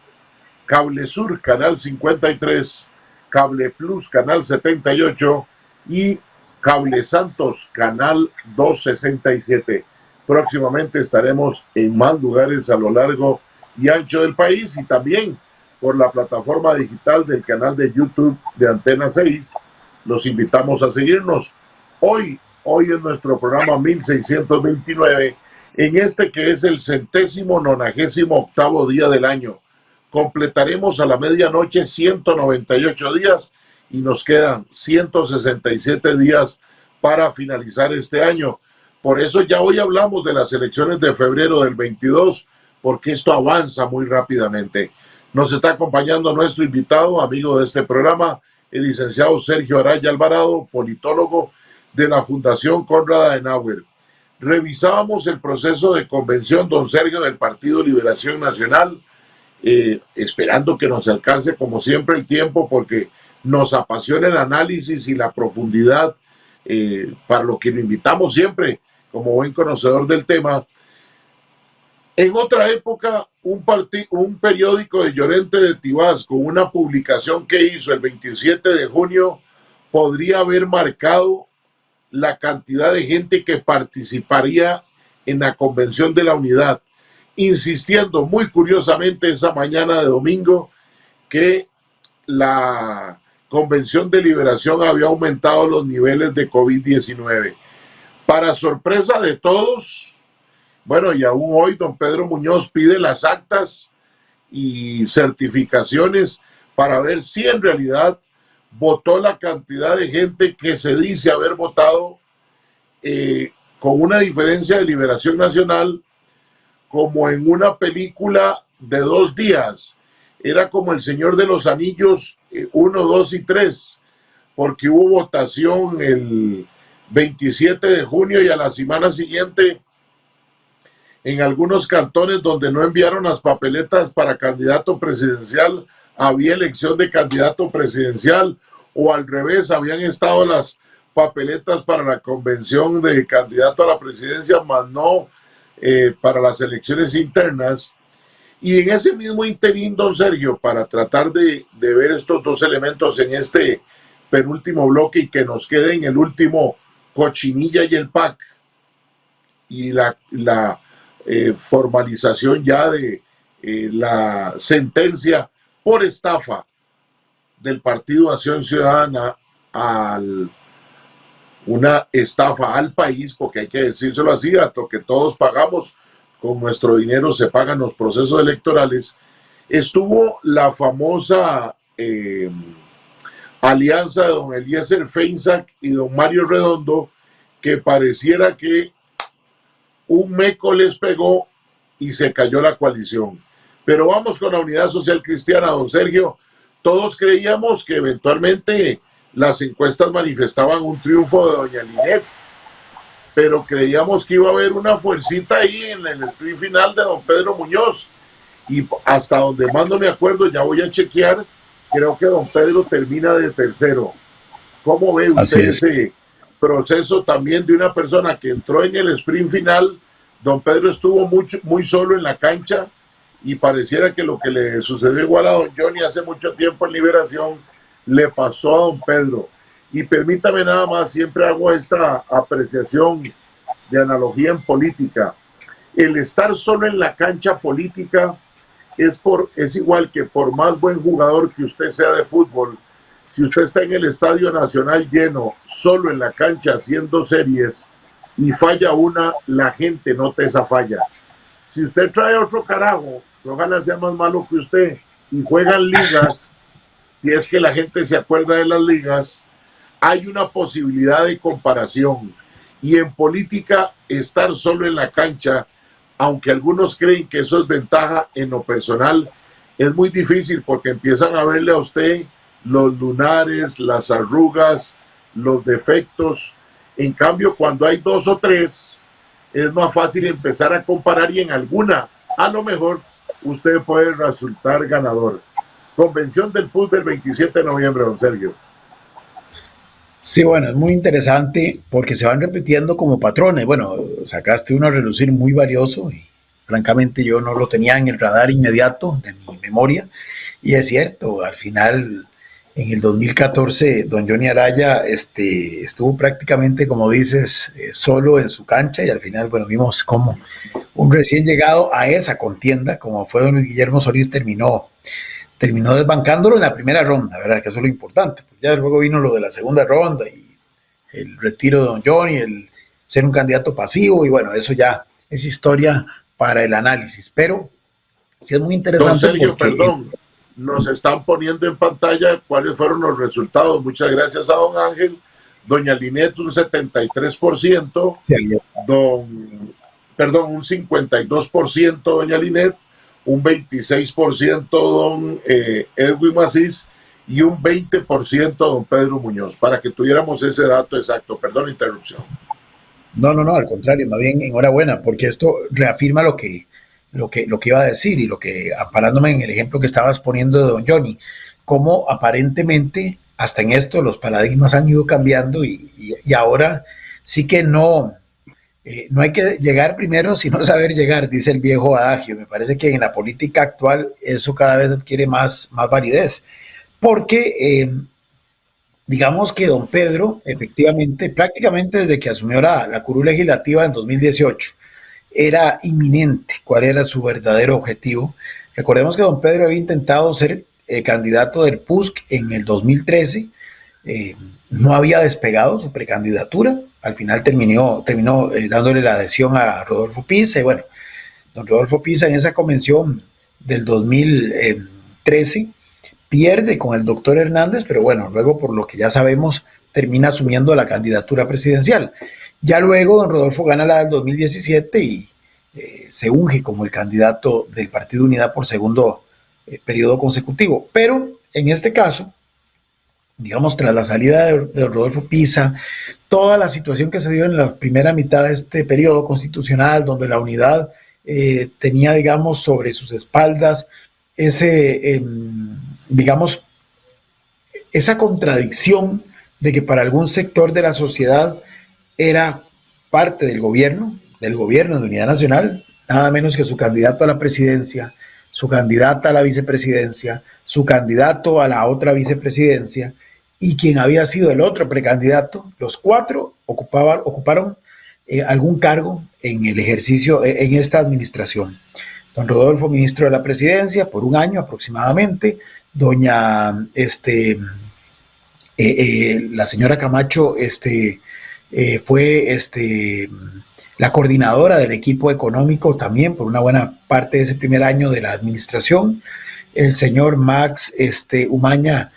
Cable Sur, canal 53, Cable Plus, canal 78 y Cable Santos, canal 267. Próximamente estaremos en más lugares a lo largo y ancho del país y también por la plataforma digital del canal de YouTube de Antena 6. Los invitamos a seguirnos. Hoy es nuestro programa 1629, en este que es el 198º día del año. Completaremos a la medianoche 198 días y nos quedan 167 días para finalizar este año. Por eso ya hoy hablamos de las elecciones de febrero del 22, porque esto avanza muy rápidamente. Nos está acompañando nuestro invitado, amigo de este programa, el licenciado Sergio Araya Alvarado, politólogo de la Fundación Konrad Adenauer. Revisábamos el proceso de convención, don Sergio, del Partido Liberación Nacional, esperando que nos alcance como siempre el tiempo, porque nos apasiona el análisis y la profundidad, para lo que le invitamos siempre, como buen conocedor del tema. En otra época, un periódico de Llorente de Tibás, con una publicación que hizo el 27 de junio, podría haber marcado la cantidad de gente que participaría en la Convención de la Unidad, insistiendo muy curiosamente esa mañana de domingo que la Convención de Liberación había aumentado los niveles de COVID-19. Para sorpresa de todos, bueno, y aún hoy don Pedro Muñoz pide las actas y certificaciones para ver si en realidad votó la cantidad de gente que se dice haber votado, con una diferencia de Liberación Nacional como en una película de 2 días. Era como El Señor de los Anillos 1, 2 y 3, porque hubo votación el 27 de junio y a la semana siguiente en algunos cantones donde no enviaron las papeletas para candidato presidencial, había elección de candidato presidencial, o al revés, habían estado las papeletas para la convención de candidato a la presidencia, más no para las elecciones internas. Y en ese mismo interín, don Sergio, para tratar de ver estos dos elementos en este penúltimo bloque y que nos quede en el último Cochinilla y el PAC, y la formalización ya de la sentencia por estafa del Partido Acción Ciudadana, una estafa al país, porque hay que decírselo así, a lo que todos pagamos con nuestro dinero se pagan los procesos electorales. Estuvo la famosa alianza de don Eliezer Feinsack y don Mario Redondo, que pareciera que un meco les pegó y se cayó la coalición. Pero vamos con la Unidad Social Cristiana, don Sergio. Todos creíamos que eventualmente las encuestas manifestaban un triunfo de doña Linet, pero creíamos que iba a haber una fuercita ahí en el sprint final de don Pedro Muñoz, y hasta donde más no me acuerdo, ya voy a chequear, creo que don Pedro termina de tercero. ¿Cómo ve usted ese proceso también de una persona que entró en el sprint final? Don Pedro estuvo muy solo en la cancha, y pareciera que lo que le sucedió igual a don Johnny hace mucho tiempo en Liberación le pasó a don Pedro. Y permítame nada más, siempre hago esta apreciación de analogía en política. El estar solo en la cancha política es igual que por más buen jugador que usted sea de fútbol, si usted está en el Estadio Nacional lleno, solo en la cancha haciendo series y falla una, la gente nota esa falla. Si usted trae otro carajo, ojalá sea más malo que usted, y juegan ligas, si es que la gente se acuerda de las ligas, hay una posibilidad de comparación. Y en política, estar solo en la cancha, aunque algunos creen que eso es ventaja, en lo personal es muy difícil, porque empiezan a verle a usted los lunares, las arrugas, los defectos. En cambio, cuando hay dos o tres, es más fácil empezar a comparar, y en alguna, a lo mejor, usted puede resultar ganador. Convención del PUS del 27 de noviembre, don Sergio. Sí, bueno, es muy interesante porque se van repitiendo como patrones. Bueno, sacaste uno a relucir muy valioso y francamente yo no lo tenía en el radar inmediato de mi memoria, y es cierto, al final en el 2014 don Johnny Araya estuvo prácticamente, como dices, solo en su cancha, y al final, bueno, vimos cómo un recién llegado a esa contienda, como fue don Guillermo Solís, terminó desbancándolo en la primera ronda, ¿verdad? Que eso es lo importante. Pues ya luego vino lo de la segunda ronda y el retiro de don Johnny, el ser un candidato pasivo, y bueno, eso ya es historia para el análisis. Pero sí es muy interesante. Don Sergio, porque, perdón, nos están poniendo en pantalla cuáles fueron los resultados. Muchas gracias a don Ángel. Doña Linet un 73%, un 52% doña Linet, un 26% don Edwin Macís, y un 20% don Pedro Muñoz, para que tuviéramos ese dato exacto. Perdón la interrupción. No, al contrario, más bien enhorabuena, porque esto reafirma lo que iba a decir, y lo que, parándome en el ejemplo que estabas poniendo de don Johnny, cómo aparentemente hasta en esto los paradigmas han ido cambiando, y ahora sí que no hay que llegar primero, sino saber llegar, dice el viejo adagio. Me parece que en la política actual eso cada vez adquiere más validez, porque digamos que don Pedro, efectivamente, prácticamente desde que asumió la curul legislativa en 2018, era inminente cuál era su verdadero objetivo. Recordemos que don Pedro había intentado ser candidato del PUSC en el 2013, no había despegado su precandidatura, al final terminó dándole la adhesión a Rodolfo Pisa, y bueno, don Rodolfo Pisa en esa convención del 2013 pierde con el doctor Hernández, pero bueno, luego, por lo que ya sabemos, termina asumiendo la candidatura presidencial. Ya luego don Rodolfo gana la del 2017 y se unge como el candidato del Partido Unidad por segundo periodo consecutivo. Pero en este caso, digamos, tras la salida de Rodolfo Pisa, toda la situación que se dio en la primera mitad de este periodo constitucional, donde la unidad tenía, digamos, sobre sus espaldas esa contradicción de que para algún sector de la sociedad era parte del gobierno de Unidad Nacional, nada menos que su candidato a la presidencia, su candidata a la vicepresidencia, su candidato a la otra vicepresidencia, y quien había sido el otro precandidato. Los cuatro ocuparon algún cargo en el ejercicio, en esta administración. Don Rodolfo, ministro de la presidencia, por un año aproximadamente. Doña, la señora Camacho, fue la coordinadora del equipo económico también por una buena parte de ese primer año de la administración. El señor Max Umaña,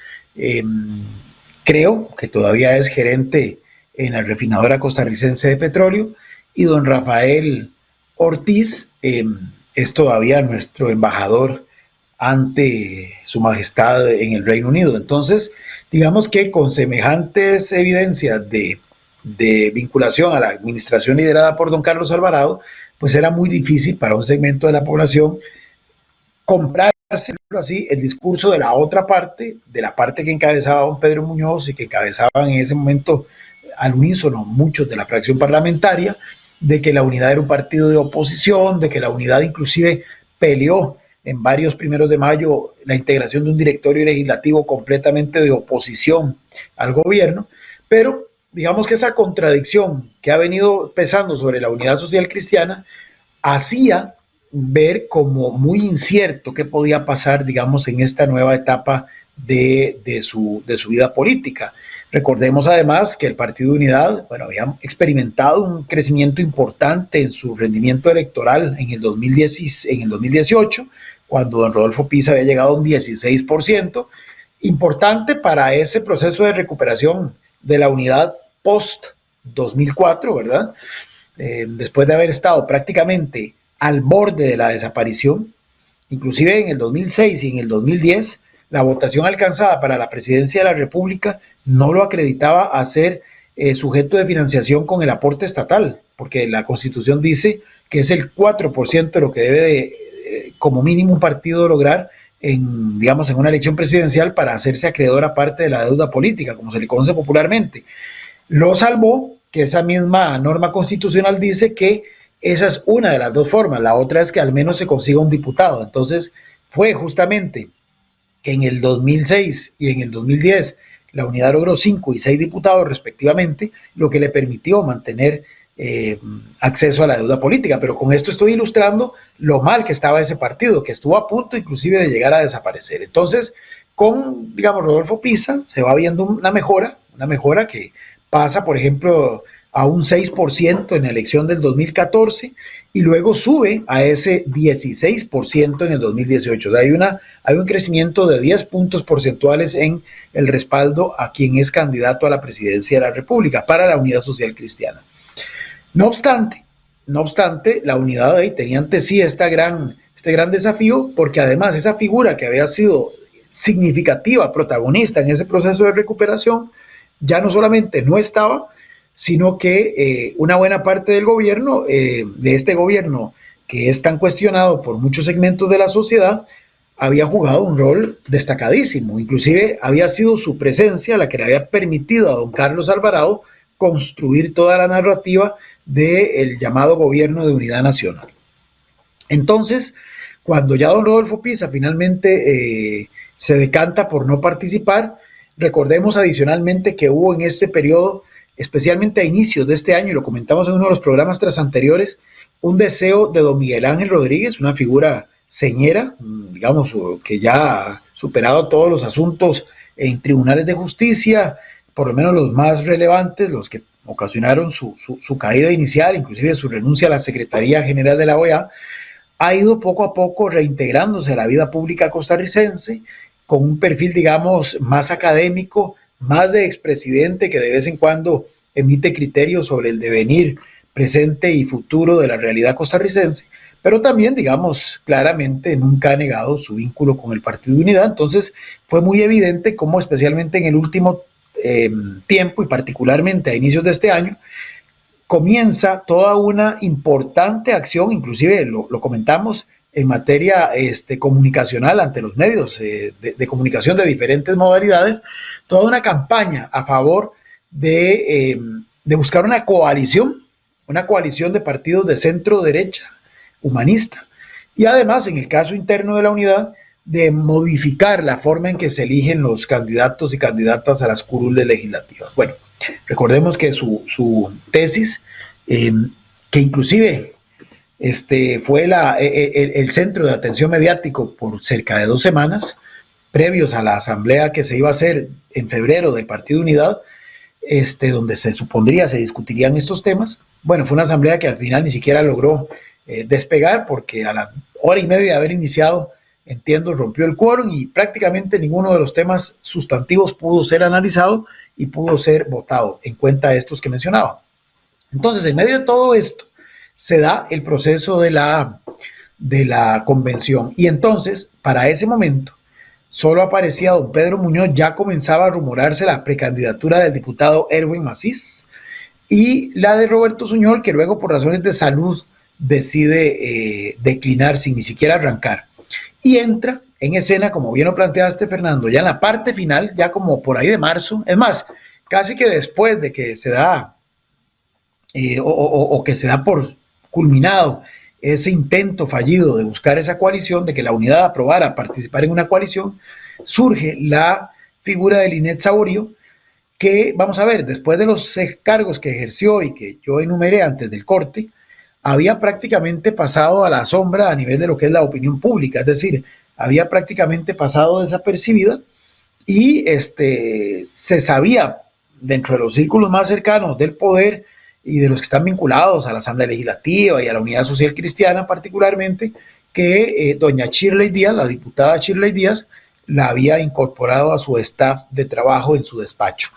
creo que todavía es gerente en la refinadora costarricense de petróleo, y don Rafael Ortiz es todavía nuestro embajador ante su majestad en el Reino Unido. Entonces, digamos que con semejantes evidencias de vinculación a la administración liderada por don Carlos Alvarado, pues era muy difícil para un segmento de la población comprarse así el discurso de la otra parte, de la parte que encabezaba don Pedro Muñoz y que encabezaban en ese momento al unísono muchos de la fracción parlamentaria, de que la unidad era un partido de oposición, de que la unidad inclusive peleó en varios 1 de mayo la integración de un directorio legislativo completamente de oposición al gobierno, pero digamos que esa contradicción que ha venido pesando sobre la unidad social cristiana hacía ver como muy incierto qué podía pasar, digamos, en esta nueva etapa de su vida política. Recordemos además que el Partido Unidad, bueno, había experimentado un crecimiento importante en su rendimiento electoral en el 2018, cuando don Rodolfo Pisa había llegado a un 16%, importante para ese proceso de recuperación de la unidad post-2004, ¿verdad? Después de haber estado prácticamente al borde de la desaparición, inclusive en el 2006 y en el 2010, la votación alcanzada para la presidencia de la República no lo acreditaba a ser sujeto de financiación con el aporte estatal, porque la Constitución dice que es el 4% de lo que debe como mínimo un partido lograr en una elección presidencial para hacerse acreedor a parte de la deuda política, como se le conoce popularmente. Lo salvó que esa misma norma constitucional dice que esa es una de las dos formas, la otra es que al menos se consiga un diputado. Entonces fue justamente que en el 2006 y en el 2010 la unidad logró 5 y 6 diputados respectivamente, lo que le permitió mantener acceso a la deuda política. Pero con esto estoy ilustrando lo mal que estaba ese partido, que estuvo a punto inclusive de llegar a desaparecer. Entonces, con, Rodolfo Pisa se va viendo una mejora que pasa, por ejemplo, a un 6% en la elección del 2014 y luego sube a ese 16% en el 2018. O sea, hay un crecimiento de 10 puntos porcentuales en el respaldo a quien es candidato a la presidencia de la República para la Unidad Social Cristiana. No obstante, la unidad ahí tenía ante sí este gran desafío, porque además esa figura que había sido significativa, protagonista en ese proceso de recuperación, ya no solamente no estaba, sino que una buena parte del gobierno, de este gobierno que es tan cuestionado por muchos segmentos de la sociedad, había jugado un rol destacadísimo. Inclusive había sido su presencia la que le había permitido a don Carlos Alvarado construir toda la narrativa del llamado gobierno de unidad nacional. Entonces, cuando ya don Rodolfo Pisa finalmente se decanta por no participar, recordemos adicionalmente que hubo en este periodo, especialmente a inicios de este año, y lo comentamos en uno de los programas tras anteriores, un deseo de don Miguel Ángel Rodríguez, una figura señera, que ya ha superado todos los asuntos en tribunales de justicia, por lo menos los más relevantes, los que ocasionaron su caída inicial, inclusive su renuncia a la Secretaría General de la OEA, ha ido poco a poco reintegrándose a la vida pública costarricense con un perfil, más académico, más de expresidente que de vez en cuando emite criterios sobre el devenir presente y futuro de la realidad costarricense, pero también, claramente nunca ha negado su vínculo con el Partido Unidad. Entonces fue muy evidente cómo, especialmente en el último tiempo y particularmente a inicios de este año, comienza toda una importante acción, inclusive lo comentamos en materia comunicacional ante los medios de comunicación de diferentes modalidades, toda una campaña a favor de buscar una coalición de partidos de centro derecha, humanista, y además en el caso interno de la unidad, de modificar la forma en que se eligen los candidatos y candidatas a las curules legislativas. Bueno, recordemos que su tesis, que inclusive fue el centro de atención mediático por cerca de 2 semanas, previos a la asamblea que se iba a hacer en febrero del Partido Unidad, donde se discutirían estos temas. Bueno, fue una asamblea que al final ni siquiera logró despegar, porque a la hora y media de haber iniciado, entiendo, rompió el quórum y prácticamente ninguno de los temas sustantivos pudo ser analizado y pudo ser votado en cuenta de estos que mencionaba. Entonces, en medio de todo esto, se da el proceso de la de la convención. Y entonces, para ese momento, solo aparecía don Pedro Muñoz, ya comenzaba a rumorarse la precandidatura del diputado Erwin Macís y la de Roberto Suñol, que luego por razones de salud decide declinar sin ni siquiera arrancar. Y entra en escena, como bien lo planteaste, Fernando, ya en la parte final, ya como por ahí de marzo, es más, casi que después de que se da o que se da por culminado ese intento fallido de buscar esa coalición, de que la unidad aprobara participar en una coalición, surge la figura de Linet Saborío, que, vamos a ver, después de los cargos que ejerció y que yo enumeré antes del corte, había prácticamente pasado a la sombra a nivel de lo que es la opinión pública, es decir, había prácticamente pasado desapercibida y se sabía dentro de los círculos más cercanos del poder y de los que están vinculados a la Asamblea Legislativa y a la Unidad Social Cristiana particularmente, que doña Shirley Díaz, la diputada Shirley Díaz, la había incorporado a su staff de trabajo en su despacho.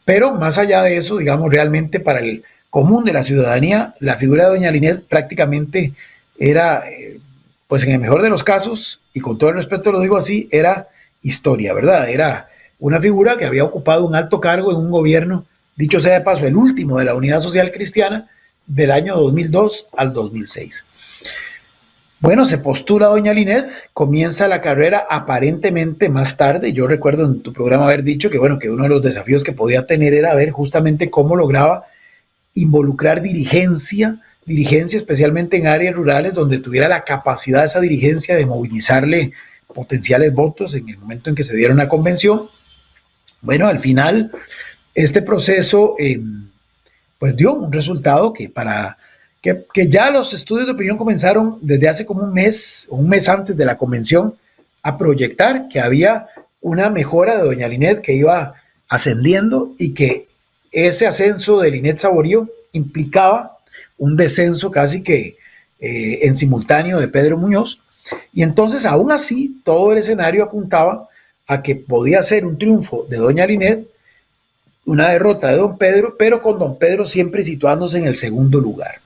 Pero más allá de eso, digamos, realmente para el común de la ciudadanía, la figura de doña Linet prácticamente era, pues en el mejor de los casos, y con todo el respeto lo digo así, era historia, ¿verdad? Era una figura que había ocupado un alto cargo en un gobierno, dicho sea de paso, el último de la Unidad Social Cristiana, del año 2002 al 2006. Bueno, se postula doña Linet, comienza la carrera aparentemente más tarde. Yo recuerdo en tu programa haber dicho que, bueno, que uno de los desafíos que podía tener era ver justamente cómo lograba involucrar dirigencia especialmente en áreas rurales donde tuviera la capacidad esa dirigencia de movilizarle potenciales votos en el momento en que se diera una convención. Bueno, al final este proceso pues dio un resultado que ya los estudios de opinión comenzaron desde hace como un mes antes de la convención a proyectar que había una mejora de doña Linet que iba ascendiendo y que ese ascenso de Linet Saborío implicaba un descenso casi que en simultáneo de Pedro Muñoz, y entonces aún así todo el escenario apuntaba a que podía ser un triunfo de doña Linet, una derrota de don Pedro, pero con don Pedro siempre situándose en el segundo lugar.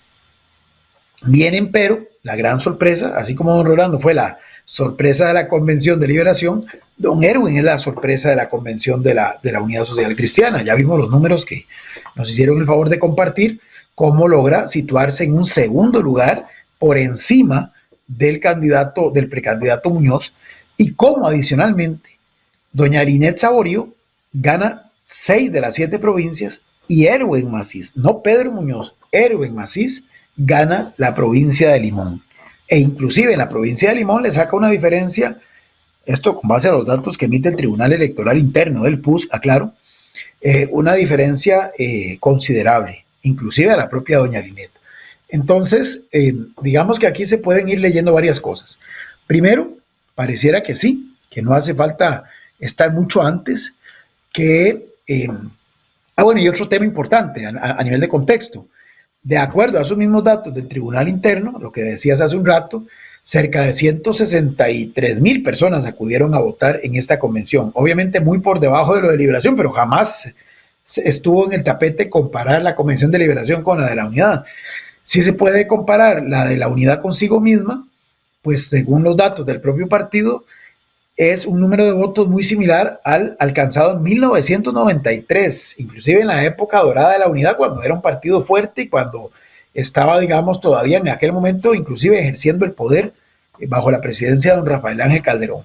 Viene, pero la gran sorpresa, así como don Rolando fue la sorpresa de la Convención de Liberación, don Erwin es la sorpresa de la Convención de la Unidad Social Cristiana. Ya vimos los números que nos hicieron el favor de compartir, cómo logra situarse en un segundo lugar por encima del precandidato Muñoz, y cómo adicionalmente doña Linet Saborío gana 6 de las 7 provincias y Erwin Macís, no Pedro Muñoz, Erwin Macís gana la provincia de Limón. E inclusive en la provincia de Limón le saca una diferencia, esto con base a los datos que emite el Tribunal Electoral Interno del PUS, aclaro, una diferencia considerable, inclusive a la propia doña Linet. Entonces, digamos que aquí se pueden ir leyendo varias cosas. Primero, pareciera que sí, que no hace falta estar mucho antes, que... bueno, y otro tema importante a nivel de contexto. De acuerdo a esos mismos datos del Tribunal Interno, lo que decías hace un rato, cerca de 163,000 personas acudieron a votar en esta convención. Obviamente muy por debajo de lo de Liberación, pero jamás estuvo en el tapete comparar la Convención de Liberación con la de la Unidad. Si se puede comparar la de la Unidad consigo misma, pues según los datos del propio partido, es un número de votos muy similar al alcanzado en 1993, inclusive en la época dorada de la Unidad, cuando era un partido fuerte y cuando estaba, digamos, todavía en aquel momento, inclusive ejerciendo el poder bajo la presidencia de don Rafael Ángel Calderón.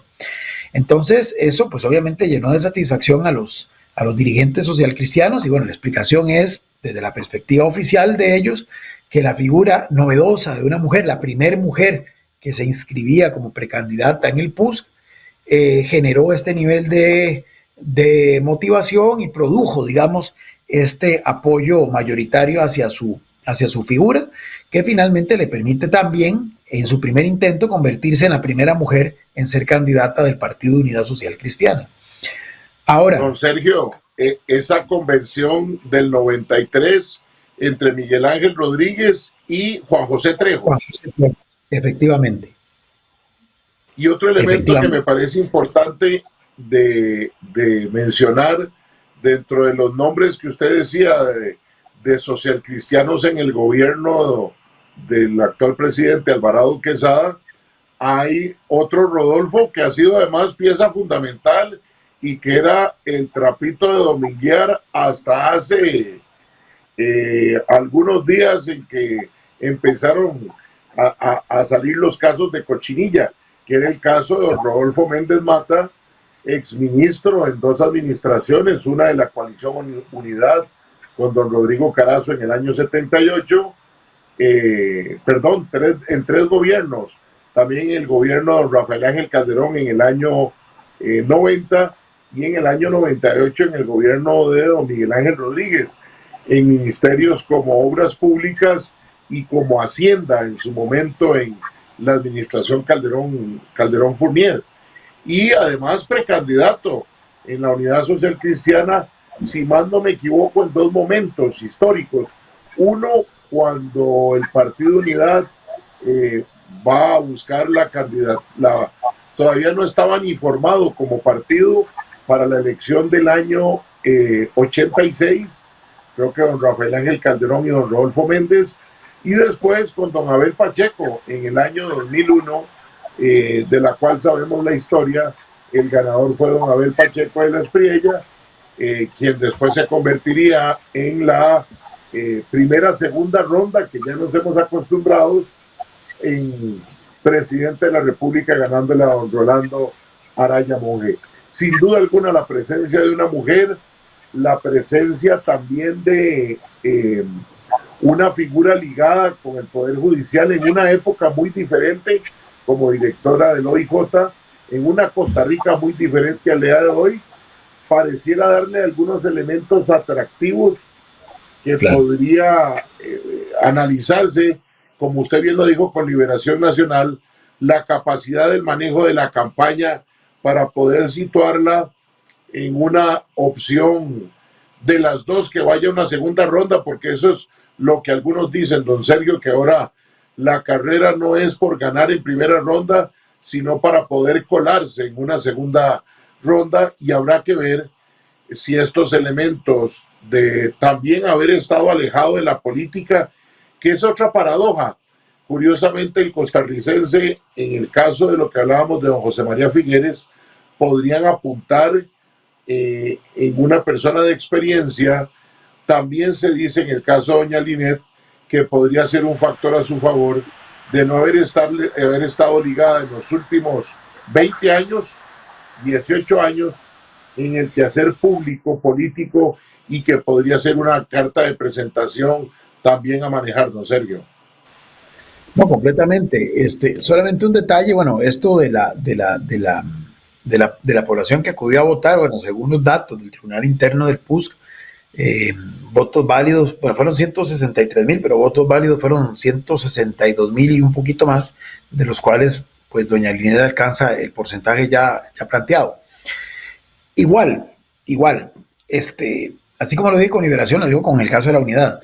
Entonces, eso pues obviamente llenó de satisfacción a los dirigentes socialcristianos, y bueno, la explicación es, desde la perspectiva oficial de ellos, que la figura novedosa de una mujer, la primera mujer que se inscribía como precandidata en el PUS, generó este nivel de motivación y produjo, digamos, este apoyo mayoritario hacia su figura, que finalmente le permite también, en su primer intento, convertirse en la primera mujer en ser candidata del Partido de Unidad Social Cristiana. Ahora, don Sergio, esa convención del 93 entre Miguel Ángel Rodríguez y Juan José Trejos. Efectivamente. Y otro elemento que me parece importante de mencionar dentro de los nombres que usted decía de socialcristianos en el gobierno del actual presidente Alvarado Quesada, hay otro Rodolfo que ha sido además pieza fundamental y que era el trapito de dominguear hasta hace algunos días en que empezaron a salir los casos de cochinilla, que era el caso de don Rodolfo Méndez Mata, exministro en 2 administraciones, una de la coalición Unidad con don Rodrigo Carazo en el año 78, en 3 gobiernos, también el gobierno de don Rafael Ángel Calderón en el año 90 y en el año 98 en el gobierno de don Miguel Ángel Rodríguez, en ministerios como Obras Públicas y como Hacienda en su momento en la administración Calderón Fournier. Y además precandidato en la Unidad Social Cristiana, si más no me equivoco, en 2 momentos históricos. Uno, cuando el Partido Unidad va a buscar la candidatura, todavía no estaba ni formado como partido para la elección del año 86, creo que don Rafael Ángel Calderón y don Rodolfo Méndez, y después con don Abel Pacheco en el año 2001, de la cual sabemos la historia. El ganador fue don Abel Pacheco de la Espriella, quien después se convertiría en la segunda ronda, que ya nos hemos acostumbrado, en presidente de la República, ganándole a don Rolando Araya Monge. Sin duda alguna, la presencia de una mujer, la presencia también de una figura ligada con el Poder Judicial en una época muy diferente, como directora del OIJ, en una Costa Rica muy diferente al día de hoy, pareciera darle algunos elementos atractivos que podría analizarse, como usted bien lo dijo, con Liberación Nacional, la capacidad del manejo de la campaña para poder situarla en una opción de las dos que vaya a una segunda ronda, porque eso es lo que algunos dicen, don Sergio, que ahora la carrera no es por ganar en primera ronda, sino para poder colarse en una segunda ronda, y habrá que ver si estos elementos de también haber estado alejado de la política, que es otra paradoja. Curiosamente, el costarricense, en el caso de lo que hablábamos de don José María Figueres, podrían apuntar en una persona de experiencia. También se dice en el caso de doña Linet que podría ser un factor a su favor de no haber estado ligada en los últimos 20 años, 18 años, en el quehacer público, político, y que podría ser una carta de presentación también a manejar, don Sergio. No, completamente. Solamente un detalle, bueno, esto de la población que acudió a votar, bueno, según los datos del Tribunal Interno del PUSC, votos válidos, bueno, fueron 163,000, pero votos válidos fueron 162,000 y un poquito más, de los cuales, pues, doña Linet alcanza el porcentaje ya planteado. Igual, así como lo digo con Liberación, lo digo con el caso de la Unidad.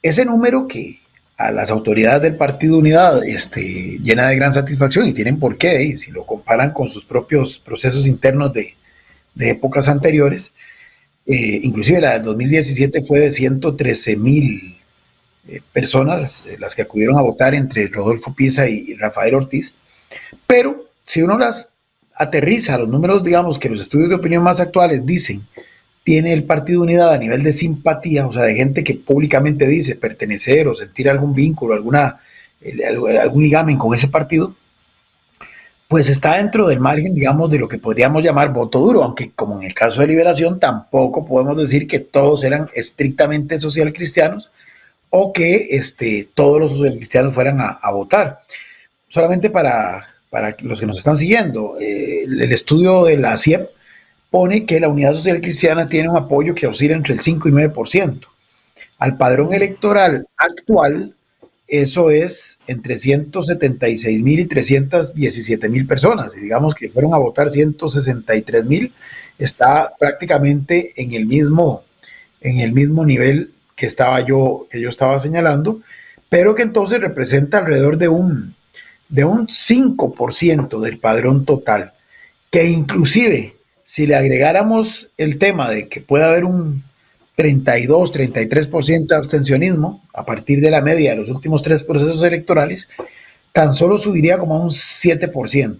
Ese número que a las autoridades del Partido Unidad llena de gran satisfacción, y tienen por qué, y si lo comparan con sus propios procesos internos de épocas anteriores, inclusive la del 2017 fue de 113,000 personas las que acudieron a votar entre Rodolfo Pieza y Rafael Ortiz, pero si uno las aterriza a los números, digamos, que los estudios de opinión más actuales dicen, tiene el Partido Unidad a nivel de simpatía, o sea, de gente que públicamente dice pertenecer o sentir algún vínculo, algún ligamen con ese partido, pues está dentro del margen, digamos, de lo que podríamos llamar voto duro, aunque como en el caso de Liberación tampoco podemos decir que todos eran estrictamente social cristianos o que todos los social cristianos fueran a votar. Solamente para los que nos están siguiendo, el estudio de la CIEP pone que la Unidad Social Cristiana tiene un apoyo que oscila entre el 5 y 9%. Al padrón electoral actual, eso es entre 176,000 y 317,000 personas. Y digamos que fueron a votar 163,000, está prácticamente en el mismo nivel que yo estaba señalando, pero que entonces representa alrededor de un 5% del padrón total, que inclusive si le agregáramos el tema de que puede haber un 32-33% de abstencionismo a partir de la media de los últimos 3 procesos electorales, tan solo subiría como a un 7%.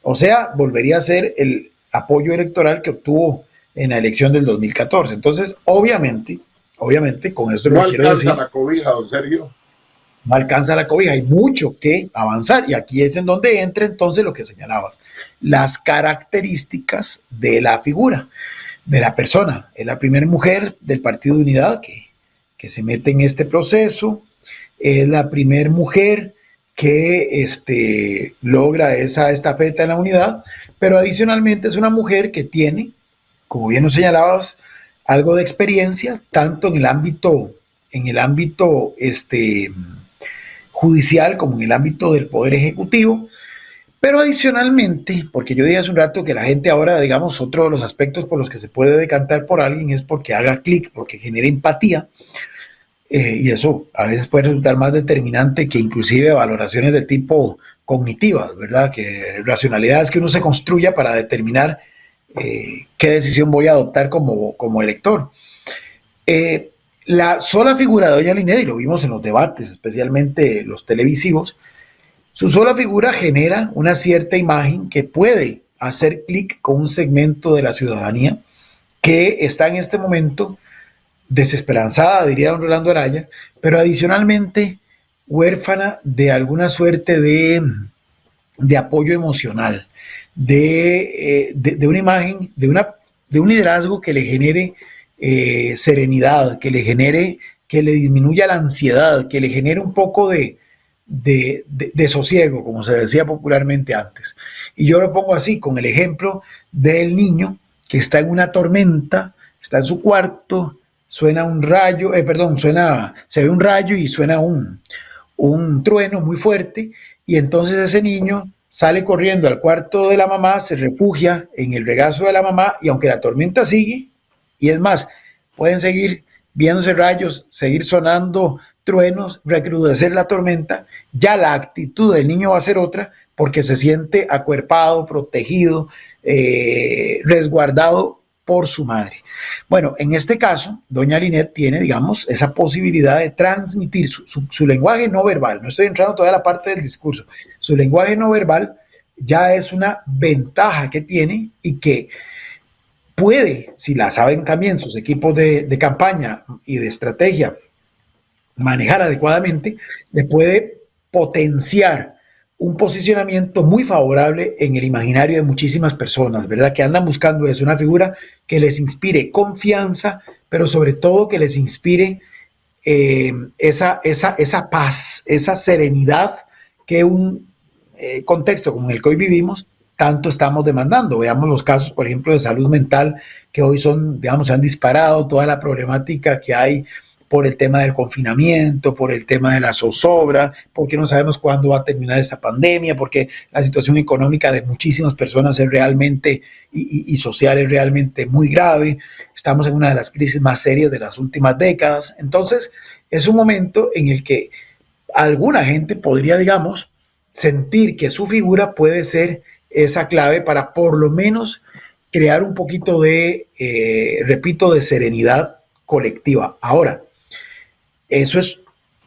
O sea, volvería a ser el apoyo electoral que obtuvo en la elección del 2014. Entonces, obviamente, con esto no lo quiero decir. No alcanza la cobija, don Sergio. No alcanza la cobija, hay mucho que avanzar. Y aquí es en donde entra entonces lo que señalabas, las características de la figura, de la persona. Es la primera mujer del Partido de Unidad que se mete en este proceso, es la primera mujer que logra esa estafeta en la unidad, pero adicionalmente es una mujer que tiene, como bien nos señalabas, algo de experiencia, tanto en el ámbito judicial como en el ámbito del Poder Ejecutivo, pero adicionalmente, porque yo dije hace un rato que la gente ahora, digamos, otro de los aspectos por los que se puede decantar por alguien es porque haga clic, porque genere empatía, y eso a veces puede resultar más determinante que inclusive valoraciones de tipo cognitivas, ¿verdad? Que racionalidades que uno se construya para determinar qué decisión voy a adoptar como elector. La sola figura de doña Linet, y lo vimos en los debates, especialmente los televisivos, su sola figura genera una cierta imagen que puede hacer clic con un segmento de la ciudadanía que está en este momento desesperanzada, diría don Rolando Araya, pero adicionalmente huérfana de alguna suerte de apoyo emocional, de una imagen, de un liderazgo que le genere serenidad, que le disminuya la ansiedad, que le genere un poco de sosiego, como se decía popularmente antes. Y yo lo pongo así, con el ejemplo del niño que está en una tormenta, está en su cuarto, suena un rayo, se ve un rayo y suena un trueno muy fuerte, y entonces ese niño sale corriendo al cuarto de la mamá, se refugia en el regazo de la mamá, y aunque la tormenta sigue, y es más, pueden seguir viéndose rayos, seguir sonando truenos, recrudecer la tormenta, ya la actitud del niño va a ser otra, porque se siente acuerpado, protegido, resguardado por su madre. Bueno, en este caso, doña Linet tiene, digamos, esa posibilidad de transmitir su lenguaje no verbal. No estoy entrando todavía a la parte del discurso. Su lenguaje no verbal ya es una ventaja que tiene y que puede, si la saben también sus equipos de campaña y de estrategia, manejar adecuadamente, le puede potenciar un posicionamiento muy favorable en el imaginario de muchísimas personas, ¿verdad? Que andan buscando eso, una figura que les inspire confianza, pero sobre todo que les inspire esa paz, esa serenidad que un contexto como el que hoy vivimos tanto estamos demandando. Veamos los casos, por ejemplo, de salud mental que hoy son, digamos, se han disparado, toda la problemática que hay por el tema del confinamiento, por el tema de la zozobra, porque no sabemos cuándo va a terminar esta pandemia, porque la situación económica de muchísimas personas es realmente, y social es realmente muy grave. Estamos en una de las crisis más serias de las últimas décadas. Entonces, es un momento en el que alguna gente podría, digamos, sentir que su figura puede ser esa clave para por lo menos crear un poquito de, repito, de serenidad colectiva. Ahora, eso es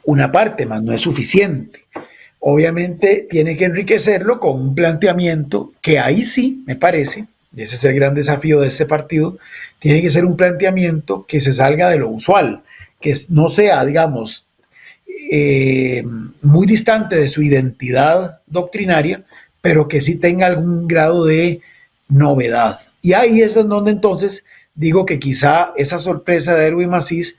una parte, más no es suficiente. Obviamente tiene que enriquecerlo con un planteamiento que ahí sí, me parece, y ese es el gran desafío de este partido, tiene que ser un planteamiento que se salga de lo usual, que no sea, digamos, muy distante de su identidad doctrinaria, pero que sí tenga algún grado de novedad. Y ahí es en donde entonces digo que quizá esa sorpresa de Erwin Macís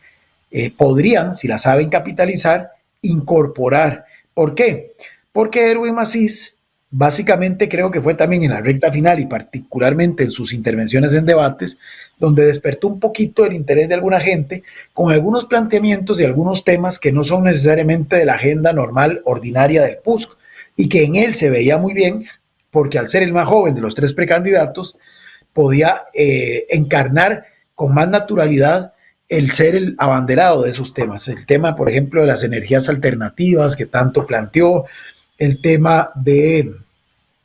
podrían, si la saben capitalizar, incorporar. ¿Por qué? Porque Erwin Macís, básicamente creo que fue también en la recta final y particularmente en sus intervenciones en debates, donde despertó un poquito el interés de alguna gente con algunos planteamientos y algunos temas que no son necesariamente de la agenda normal, ordinaria del PUSC, y que en él se veía muy bien, porque al ser el más joven de los tres precandidatos, podía encarnar con más naturalidad el ser el abanderado de esos temas. El tema, por ejemplo, de las energías alternativas que tanto planteó, el tema de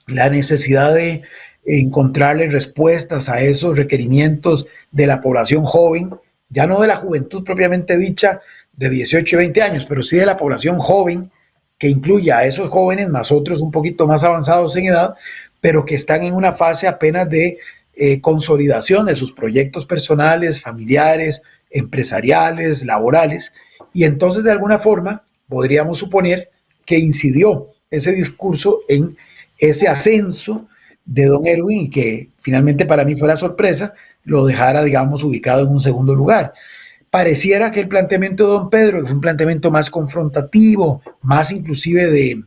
la necesidad de encontrarle respuestas a esos requerimientos de la población joven, ya no de la juventud propiamente dicha de 18 y 20 años, pero sí de la población joven que incluya a esos jóvenes más otros un poquito más avanzados en edad, pero que están en una fase apenas de consolidación de sus proyectos personales, familiares, empresariales, laborales, y entonces de alguna forma podríamos suponer que incidió ese discurso en ese ascenso de don Erwin y que finalmente para mí fue la sorpresa, lo dejara, digamos, ubicado en un segundo lugar. Pareciera que el planteamiento de don Pedro es un planteamiento más confrontativo, más inclusive de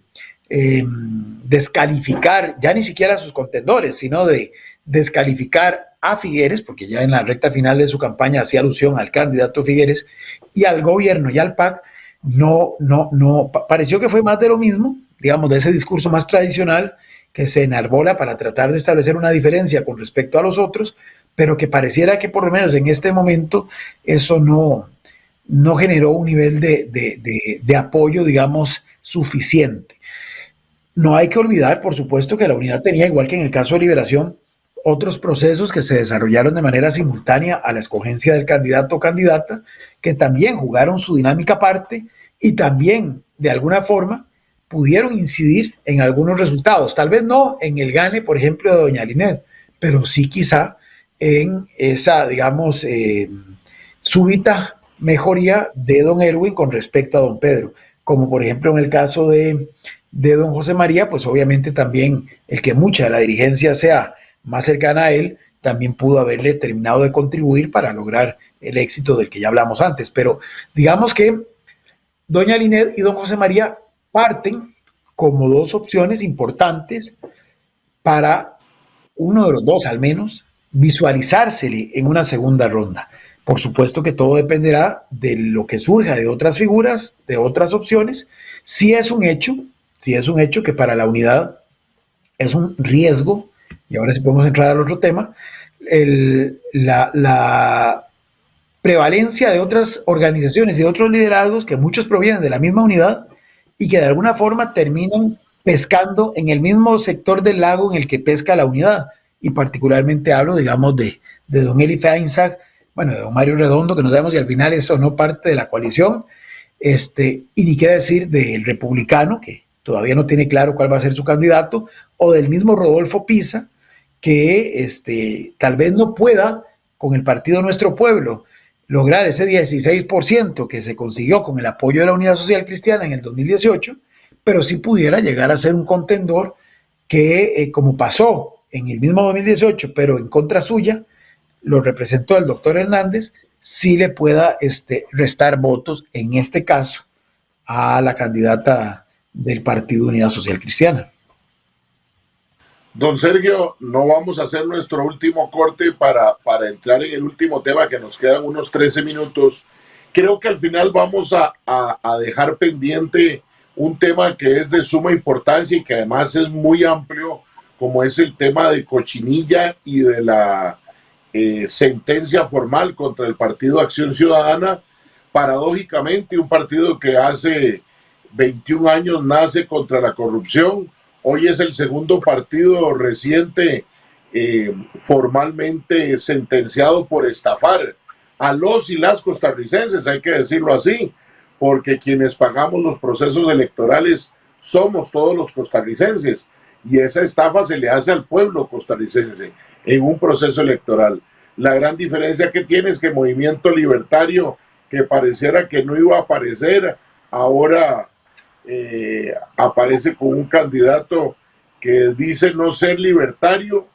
descalificar, ya ni siquiera a sus contendores, sino de descalificar a Figueres, porque ya en la recta final de su campaña hacía alusión al candidato Figueres, y al gobierno y al PAC, pareció que fue más de lo mismo, digamos, de ese discurso más tradicional que se enarbola para tratar de establecer una diferencia con respecto a los otros, pero que pareciera que por lo menos en este momento eso no generó un nivel de apoyo, digamos, suficiente. No hay que olvidar, por supuesto, que la unidad tenía, igual que en el caso de Liberación, otros procesos que se desarrollaron de manera simultánea a la escogencia del candidato o candidata, que también jugaron su dinámica aparte y también, de alguna forma, pudieron incidir en algunos resultados. Tal vez no en el gane, por ejemplo, de doña Linet, pero sí quizá en esa, digamos, súbita mejoría de don Erwin con respecto a don Pedro, como por ejemplo en el caso de don José María, pues obviamente también el que mucha de la dirigencia sea más cercana a él, también pudo haberle terminado de contribuir para lograr el éxito del que ya hablamos antes. Pero digamos que doña Linet y don José María parten como dos opciones importantes para uno de los dos al menos visualizársele en una segunda ronda. Por supuesto que todo dependerá de lo que surja de otras figuras, de otras opciones. Si es un hecho que para la unidad es un riesgo, y ahora sí podemos entrar al otro tema, la prevalencia de otras organizaciones y de otros liderazgos que muchos provienen de la misma unidad y que de alguna forma terminan pescando en el mismo sector del lago en el que pesca la unidad. Y particularmente hablo, digamos, de don Eli Feinsack, bueno, de don Mario Redondo, que no sabemos si al final eso no parte de la coalición, y ni qué decir del republicano, que todavía no tiene claro cuál va a ser su candidato, o del mismo Rodolfo Pisa, que tal vez no pueda, con el partido Nuestro Pueblo, lograr ese 16% que se consiguió con el apoyo de la Unidad Social Cristiana en el 2018, pero sí pudiera llegar a ser un contendor que, como pasó en el mismo 2018, pero en contra suya, lo representó el doctor Hernández, sí le pueda restar votos, en este caso, a la candidata del Partido Unidad Social Cristiana. Don Sergio, no vamos a hacer nuestro último corte para entrar en el último tema, que nos quedan unos 13 minutos. Creo que al final vamos a dejar pendiente un tema que es de suma importancia y que además es muy amplio, como es el tema de Cochinilla y de la sentencia formal contra el Partido Acción Ciudadana. Paradójicamente, un partido que hace 21 años nace contra la corrupción, hoy es el segundo partido reciente formalmente sentenciado por estafar a los y las costarricenses, hay que decirlo así, porque quienes pagamos los procesos electorales somos todos los costarricenses, y esa estafa se le hace al pueblo costarricense en un proceso electoral. La gran diferencia que tiene es que el Movimiento Libertario, que pareciera que no iba a aparecer, ahora aparece con un candidato que dice no ser libertario,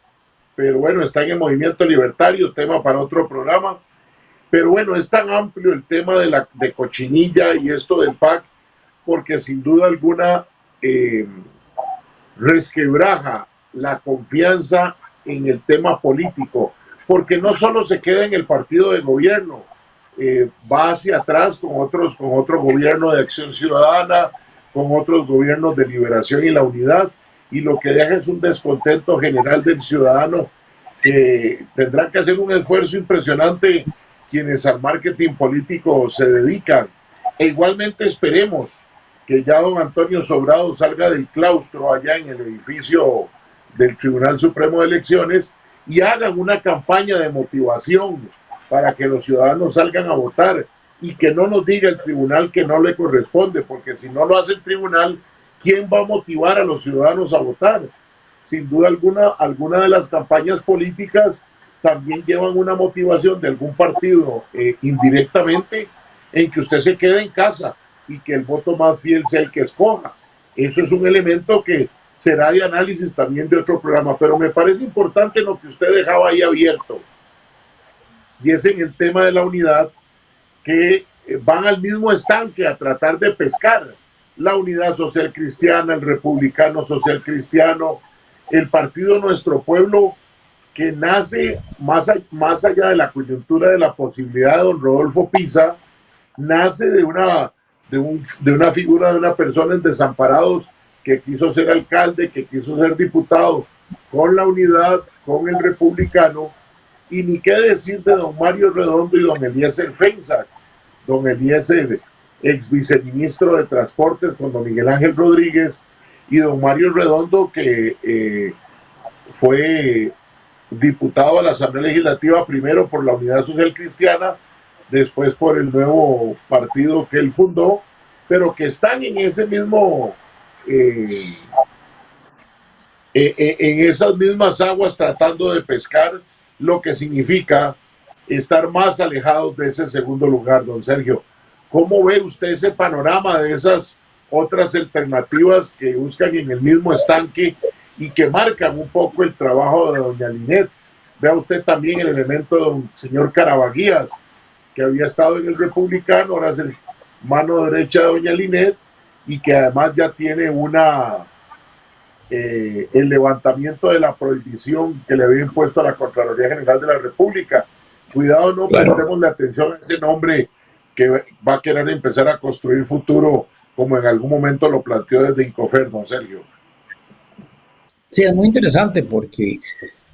pero bueno, está en el Movimiento Libertario, tema para otro programa. Pero bueno, es tan amplio el tema de Cochinilla y esto del PAC, porque sin duda alguna resquebraja la confianza en el tema político, porque no solo se queda en el partido de gobierno, va hacia atrás con otro gobierno de Acción Ciudadana, con otros gobiernos de Liberación y la Unidad, y lo que deja es un descontento general del ciudadano, que tendrá que hacer un esfuerzo impresionante quienes al marketing político se dedican. E igualmente esperemos que ya don Antonio Sobrado salga del claustro allá en el edificio del Tribunal Supremo de Elecciones y hagan una campaña de motivación para que los ciudadanos salgan a votar, y que no nos diga el tribunal que no le corresponde, porque si no lo hace el tribunal, ¿quién va a motivar a los ciudadanos a votar? Sin duda alguna de las campañas políticas también llevan una motivación de algún partido indirectamente en que usted se quede en casa y que el voto más fiel sea el que escoja. Eso es un elemento que será de análisis también de otro programa, pero me parece importante lo que usted dejaba ahí abierto, y es en el tema de la unidad, que van al mismo estanque a tratar de pescar la Unidad Social Cristiana, el Republicano Social Cristiano, el partido Nuestro Pueblo, que nace más allá de la coyuntura de la posibilidad de don Rodolfo Pisa, nace de una figura de una persona en Desamparados que quiso ser alcalde, que quiso ser diputado con la unidad, con el Republicano, y ni qué decir de don Mario Redondo y don Eliezer Feinsack. Don Eliezer, ex viceministro de Transportes con don Miguel Ángel Rodríguez, y don Mario Redondo, que fue diputado a la Asamblea Legislativa primero por la Unidad Social Cristiana, después por el nuevo partido que él fundó, pero que están en ese mismo en esas mismas aguas tratando de pescar, lo que significa estar más alejados de ese segundo lugar. Don Sergio, ¿cómo ve usted ese panorama de esas otras alternativas que buscan en el mismo estanque y que marcan un poco el trabajo de doña Linet? Vea usted también el elemento de don señor Carabaguías, que había estado en el Republicano, ahora es el mano derecha de doña Linet, y que además ya tiene el levantamiento de la prohibición que le había impuesto a la Contraloría General de la República. Cuidado, no prestemos la atención a ese nombre que va a querer empezar a construir futuro, como en algún momento lo planteó desde Incofer, don Sergio. Sí, es muy interesante porque,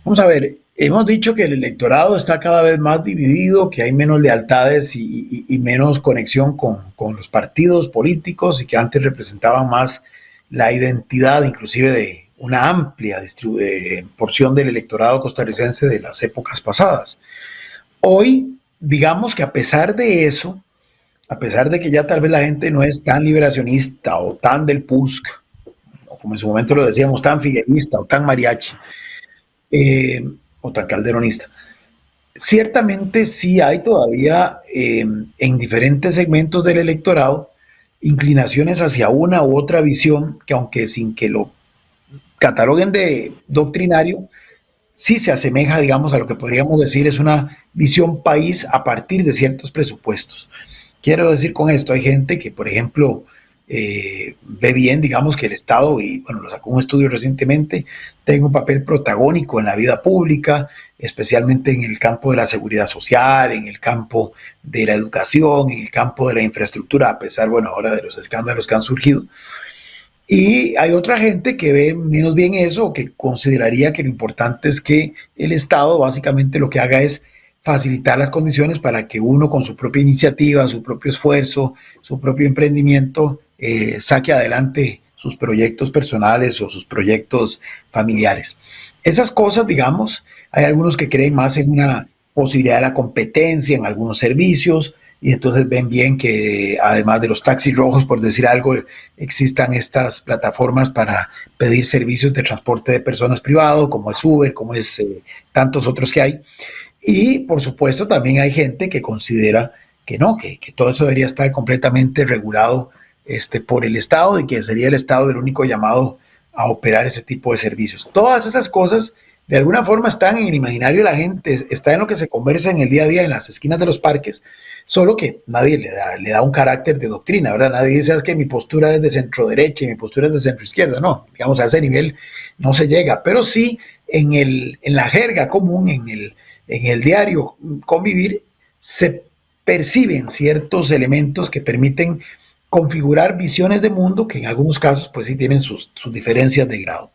vamos a ver, hemos dicho que el electorado está cada vez más dividido, que hay menos lealtades y menos conexión con los partidos políticos, y que antes representaban más la identidad inclusive de una amplia porción del electorado costarricense de las épocas pasadas. Hoy, digamos que a pesar de eso, a pesar de que ya tal vez la gente no es tan liberacionista o tan del PUSC, o como en su momento lo decíamos, tan figuerista o tan mariachi, o tan calderonista, ciertamente sí hay todavía en diferentes segmentos del electorado inclinaciones hacia una u otra visión que, aunque sin que lo cataloguen de doctrinario, sí se asemeja, digamos, a lo que podríamos decir es una visión país a partir de ciertos presupuestos. Quiero decir con esto, hay gente que, por ejemplo, ve bien, digamos, que el Estado, y bueno, lo sacó un estudio recientemente, tenga un papel protagónico en la vida pública, especialmente en el campo de la seguridad social, en el campo de la educación, en el campo de la infraestructura, a pesar, bueno, ahora de los escándalos que han surgido. Y hay otra gente que ve menos bien eso, que consideraría que lo importante es que el Estado básicamente lo que haga es facilitar las condiciones para que uno, con su propia iniciativa, su propio esfuerzo, su propio emprendimiento, saque adelante sus proyectos personales o sus proyectos familiares. Esas cosas, digamos, hay algunos que creen más en una posibilidad de la competencia en algunos servicios, y entonces ven bien que además de los taxis rojos, por decir algo, existan estas plataformas para pedir servicios de transporte de personas privado, como es Uber, como es tantos otros que hay. Y por supuesto también hay gente que considera que no, que todo eso debería estar completamente regulado por el Estado, y que sería el Estado el único llamado a operar ese tipo de servicios. Todas esas cosas de alguna forma están en el imaginario de la gente, está en lo que se conversa en el día a día en las esquinas de los parques, solo que nadie le da un carácter de doctrina, ¿verdad? Nadie dice, es que mi postura es de centro derecha y mi postura es de centro izquierda. No, digamos, a ese nivel no se llega, pero sí en la jerga común, en el diario convivir, se perciben ciertos elementos que permiten configurar visiones de mundo que en algunos casos pues sí tienen sus diferencias de grado.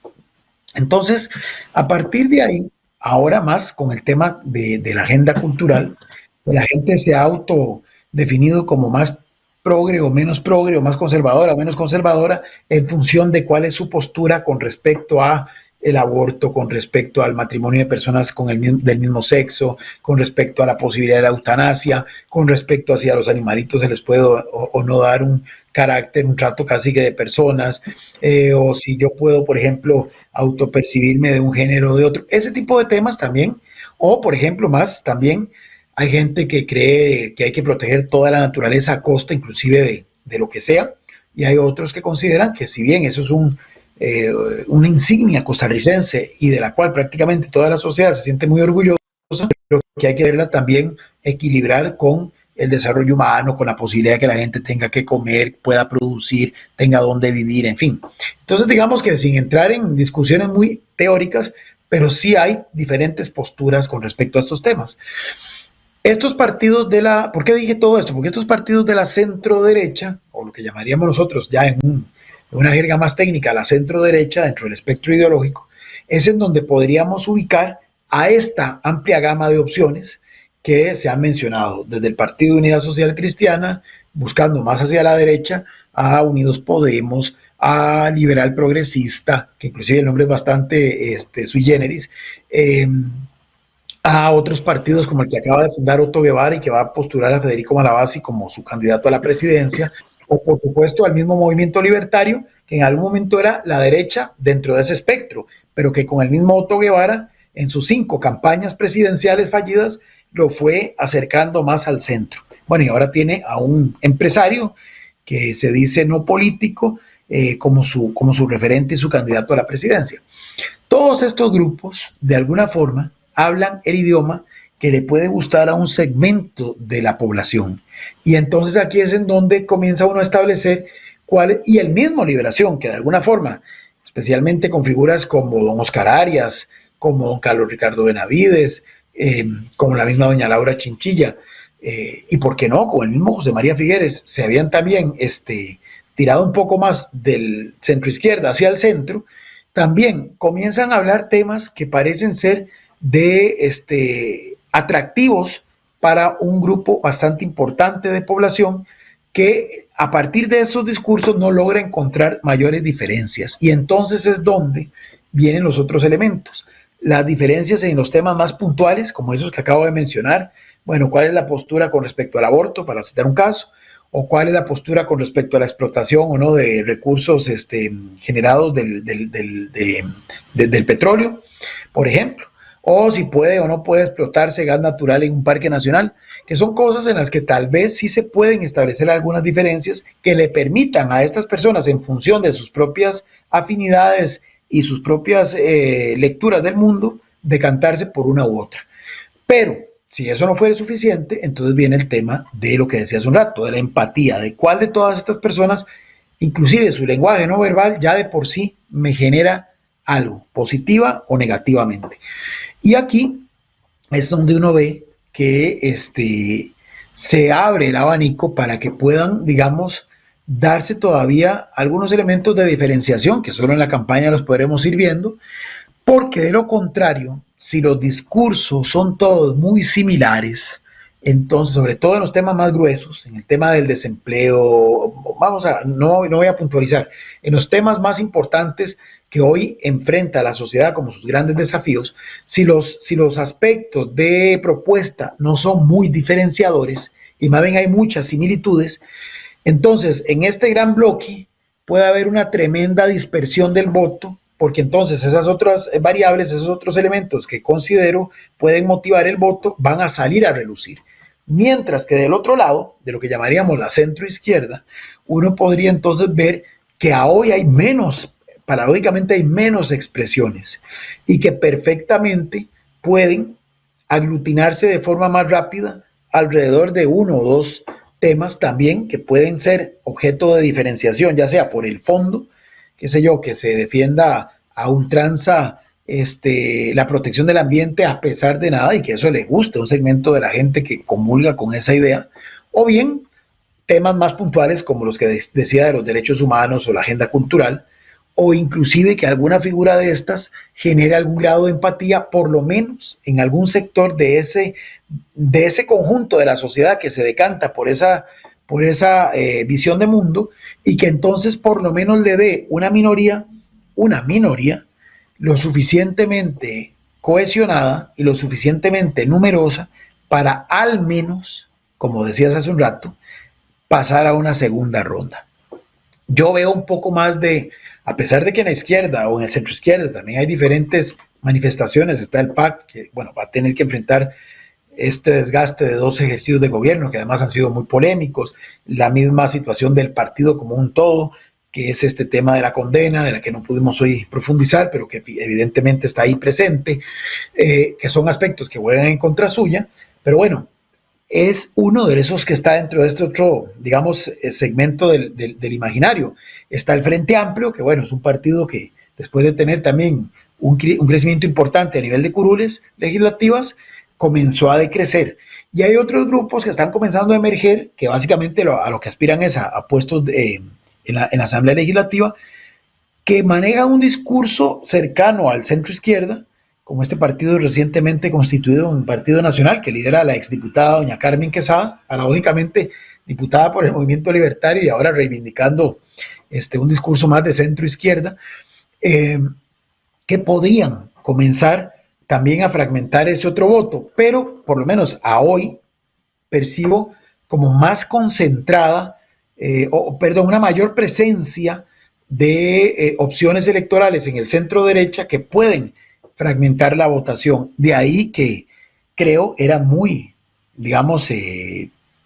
Entonces, a partir de ahí, ahora más con el tema de la agenda cultural, la gente se ha autodefinido como más progre o menos progre, o más conservadora o menos conservadora, en función de cuál es su postura con respecto a el aborto, con respecto al matrimonio de personas del mismo sexo, con respecto a la posibilidad de la eutanasia, con respecto a si a los animalitos se les puede o no dar un carácter, un trato casi que de personas, o si yo puedo, por ejemplo, autopercibirme de un género o de otro, ese tipo de temas también, o por ejemplo más también hay gente que cree que hay que proteger toda la naturaleza a costa inclusive de lo que sea, y hay otros que consideran que si bien eso es una insignia costarricense y de la cual prácticamente toda la sociedad se siente muy orgullosa, pero que hay que verla también equilibrar con el desarrollo humano, con la posibilidad de que la gente tenga que comer, pueda producir, tenga dónde vivir, en fin. Entonces digamos que sin entrar en discusiones muy teóricas, pero sí hay diferentes posturas con respecto a estos temas. Estos partidos ¿por qué dije todo esto? Porque estos partidos de la centro derecha, o lo que llamaríamos nosotros ya en una jerga más técnica, la centro derecha dentro del espectro ideológico, es en donde podríamos ubicar a esta amplia gama de opciones que se han mencionado, desde el Partido de Unidad Social Cristiana, buscando más hacia la derecha, a Unidos Podemos, a Liberal Progresista, que inclusive el nombre es bastante sui generis, a otros partidos como el que acaba de fundar Otto Guevara y que va a postular a Federico Malavasi como su candidato a la presidencia, o por supuesto al mismo Movimiento Libertario, que en algún momento era la derecha dentro de ese espectro, pero que con el mismo Otto Guevara, en sus 5 campañas presidenciales fallidas, lo fue acercando más al centro. Bueno, y ahora tiene a un empresario que se dice no político como su referente y su candidato a la presidencia. Todos estos grupos, de alguna forma, hablan el idioma que le puede gustar a un segmento de la población. Y entonces aquí es en donde comienza uno a establecer y el mismo Liberación, que de alguna forma, especialmente con figuras como don Oscar Arias, como don Carlos Ricardo Benavides, como la misma doña Laura Chinchilla, y por qué no, con el mismo José María Figueres, se habían también tirado un poco más del centro izquierda hacia el centro, también comienzan a hablar temas que parecen ser de atractivos para un grupo bastante importante de población que a partir de esos discursos no logra encontrar mayores diferencias, y entonces es donde vienen los otros elementos, las diferencias en los temas más puntuales como esos que acabo de mencionar. Bueno, ¿cuál es la postura con respecto al aborto, para citar un caso? ¿O cuál es la postura con respecto a la explotación o no de recursos generados del petróleo, por ejemplo? O si puede o no puede explotarse gas natural en un parque nacional, que son cosas en las que tal vez sí se pueden establecer algunas diferencias que le permitan a estas personas, en función de sus propias afinidades y sus propias lecturas del mundo, decantarse por una u otra. Pero si eso no fuera suficiente, entonces viene el tema de lo que decía hace un rato, de la empatía, de cuál de todas estas personas, inclusive su lenguaje no verbal, ya de por sí me genera algo, positiva o negativamente. Y aquí es donde uno ve que se abre el abanico para que puedan, digamos, darse todavía algunos elementos de diferenciación, que solo en la campaña los podremos ir viendo, porque de lo contrario, si los discursos son todos muy similares, entonces, sobre todo en los temas más gruesos, en el tema del desempleo, no voy a puntualizar, en los temas más importantes que hoy enfrenta la sociedad como sus grandes desafíos, si los aspectos de propuesta no son muy diferenciadores, y más bien hay muchas similitudes, entonces en este gran bloque puede haber una tremenda dispersión del voto, porque entonces esas otras variables, esos otros elementos que considero pueden motivar el voto, van a salir a relucir. Mientras que del otro lado, de lo que llamaríamos la centroizquierda, uno podría entonces ver que hoy hay menos, paradójicamente hay menos expresiones, y que perfectamente pueden aglutinarse de forma más rápida alrededor de 1 o 2 temas también que pueden ser objeto de diferenciación, ya sea por el fondo, qué sé yo, que se defienda a ultranza la protección del ambiente a pesar de nada y que eso le guste a un segmento de la gente que comulga con esa idea, o bien temas más puntuales como los que decía de los derechos humanos o la agenda cultural, o inclusive que alguna figura de estas genere algún grado de empatía, por lo menos en algún sector de ese conjunto de la sociedad que se decanta por esa visión de mundo, y que entonces por lo menos le dé una minoría lo suficientemente cohesionada y lo suficientemente numerosa para al menos, como decías hace un rato, pasar a una segunda ronda. Yo veo un poco más de, a pesar de que en la izquierda o en el centro izquierda también hay diferentes manifestaciones, está el PAC, que bueno, va a tener que enfrentar este desgaste de 2 ejercicios de gobierno, que además han sido muy polémicos, la misma situación del partido como un todo, que es este tema de la condena, de la que no pudimos hoy profundizar, pero que evidentemente está ahí presente, que son aspectos que juegan en contra suya, pero bueno, es uno de esos que está dentro de este otro, digamos, segmento del imaginario. Está el Frente Amplio, que bueno, es un partido que después de tener también un crecimiento importante a nivel de curules legislativas, comenzó a decrecer. Y hay otros grupos que están comenzando a emerger, que básicamente a lo que aspiran es a puestos en la Asamblea Legislativa, que manejan un discurso cercano al centro izquierda, como este partido recientemente constituido, un partido nacional que lidera la exdiputada doña Carmen Quesada, paradójicamente diputada por el Movimiento Libertario y ahora reivindicando un discurso más de centro izquierda, que podrían comenzar también a fragmentar ese otro voto, pero por lo menos a hoy percibo como más concentrada, una mayor presencia de opciones electorales en el centro derecha que pueden fragmentar la votación. De ahí que creo era muy, digamos,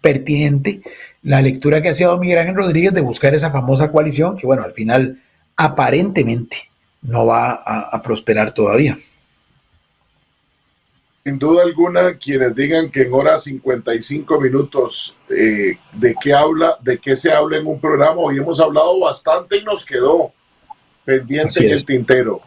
pertinente la lectura que hacía don Miguel Ángel Rodríguez de buscar esa famosa coalición que, bueno, al final aparentemente no va a prosperar todavía. Sin duda alguna, quienes digan que en horas 55 minutos de qué se habla en un programa, hoy hemos hablado bastante y nos quedó pendiente en el tintero.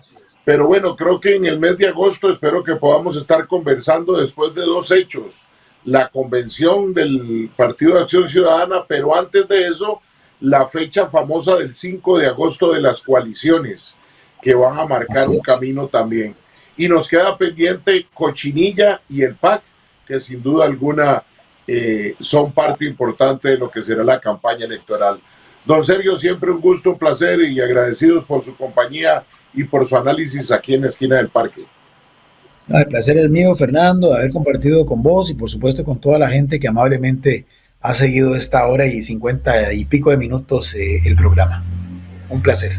Pero bueno, creo que en el mes de agosto espero que podamos estar conversando después de 2 hechos. La convención del Partido de Acción Ciudadana, pero antes de eso, la fecha famosa del 5 de agosto de las coaliciones, que van a marcar un camino también. Y nos queda pendiente Cochinilla y el PAC, que sin duda alguna son parte importante de lo que será la campaña electoral. Don Sergio, siempre un gusto, un placer y agradecidos por su compañía y por su análisis aquí en la esquina del parque. El placer es mío, Fernando, de haber compartido con vos y por supuesto con toda la gente que amablemente ha seguido esta hora y 50 y pico de minutos el programa. Un placer.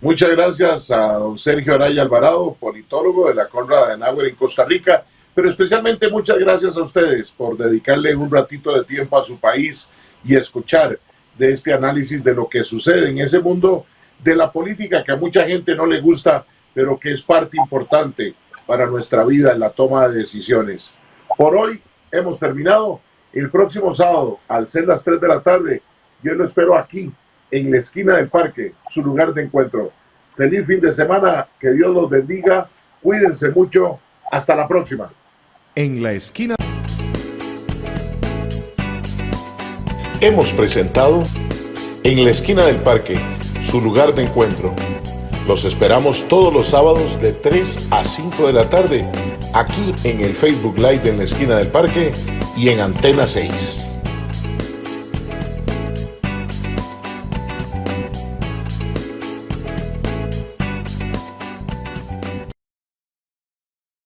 Muchas gracias a don Sergio Araya Alvarado, politólogo de la Konrad Adenauer en Costa Rica, pero especialmente muchas gracias a ustedes por dedicarle un ratito de tiempo a su país y escuchar de este análisis de lo que sucede en ese mundo de la política que a mucha gente no le gusta, pero que es parte importante para nuestra vida en la toma de decisiones. Por hoy hemos terminado. El próximo sábado, al ser las 3 de la tarde, yo lo espero aquí, en la esquina del parque, su lugar de encuentro. Feliz fin de semana, que Dios los bendiga, cuídense mucho, hasta la próxima. En la esquina hemos presentado En la esquina del parque, su lugar de encuentro. Los esperamos todos los sábados de 3 a 5 de la tarde, aquí en el Facebook Live de En la esquina del parque y en Antena 6.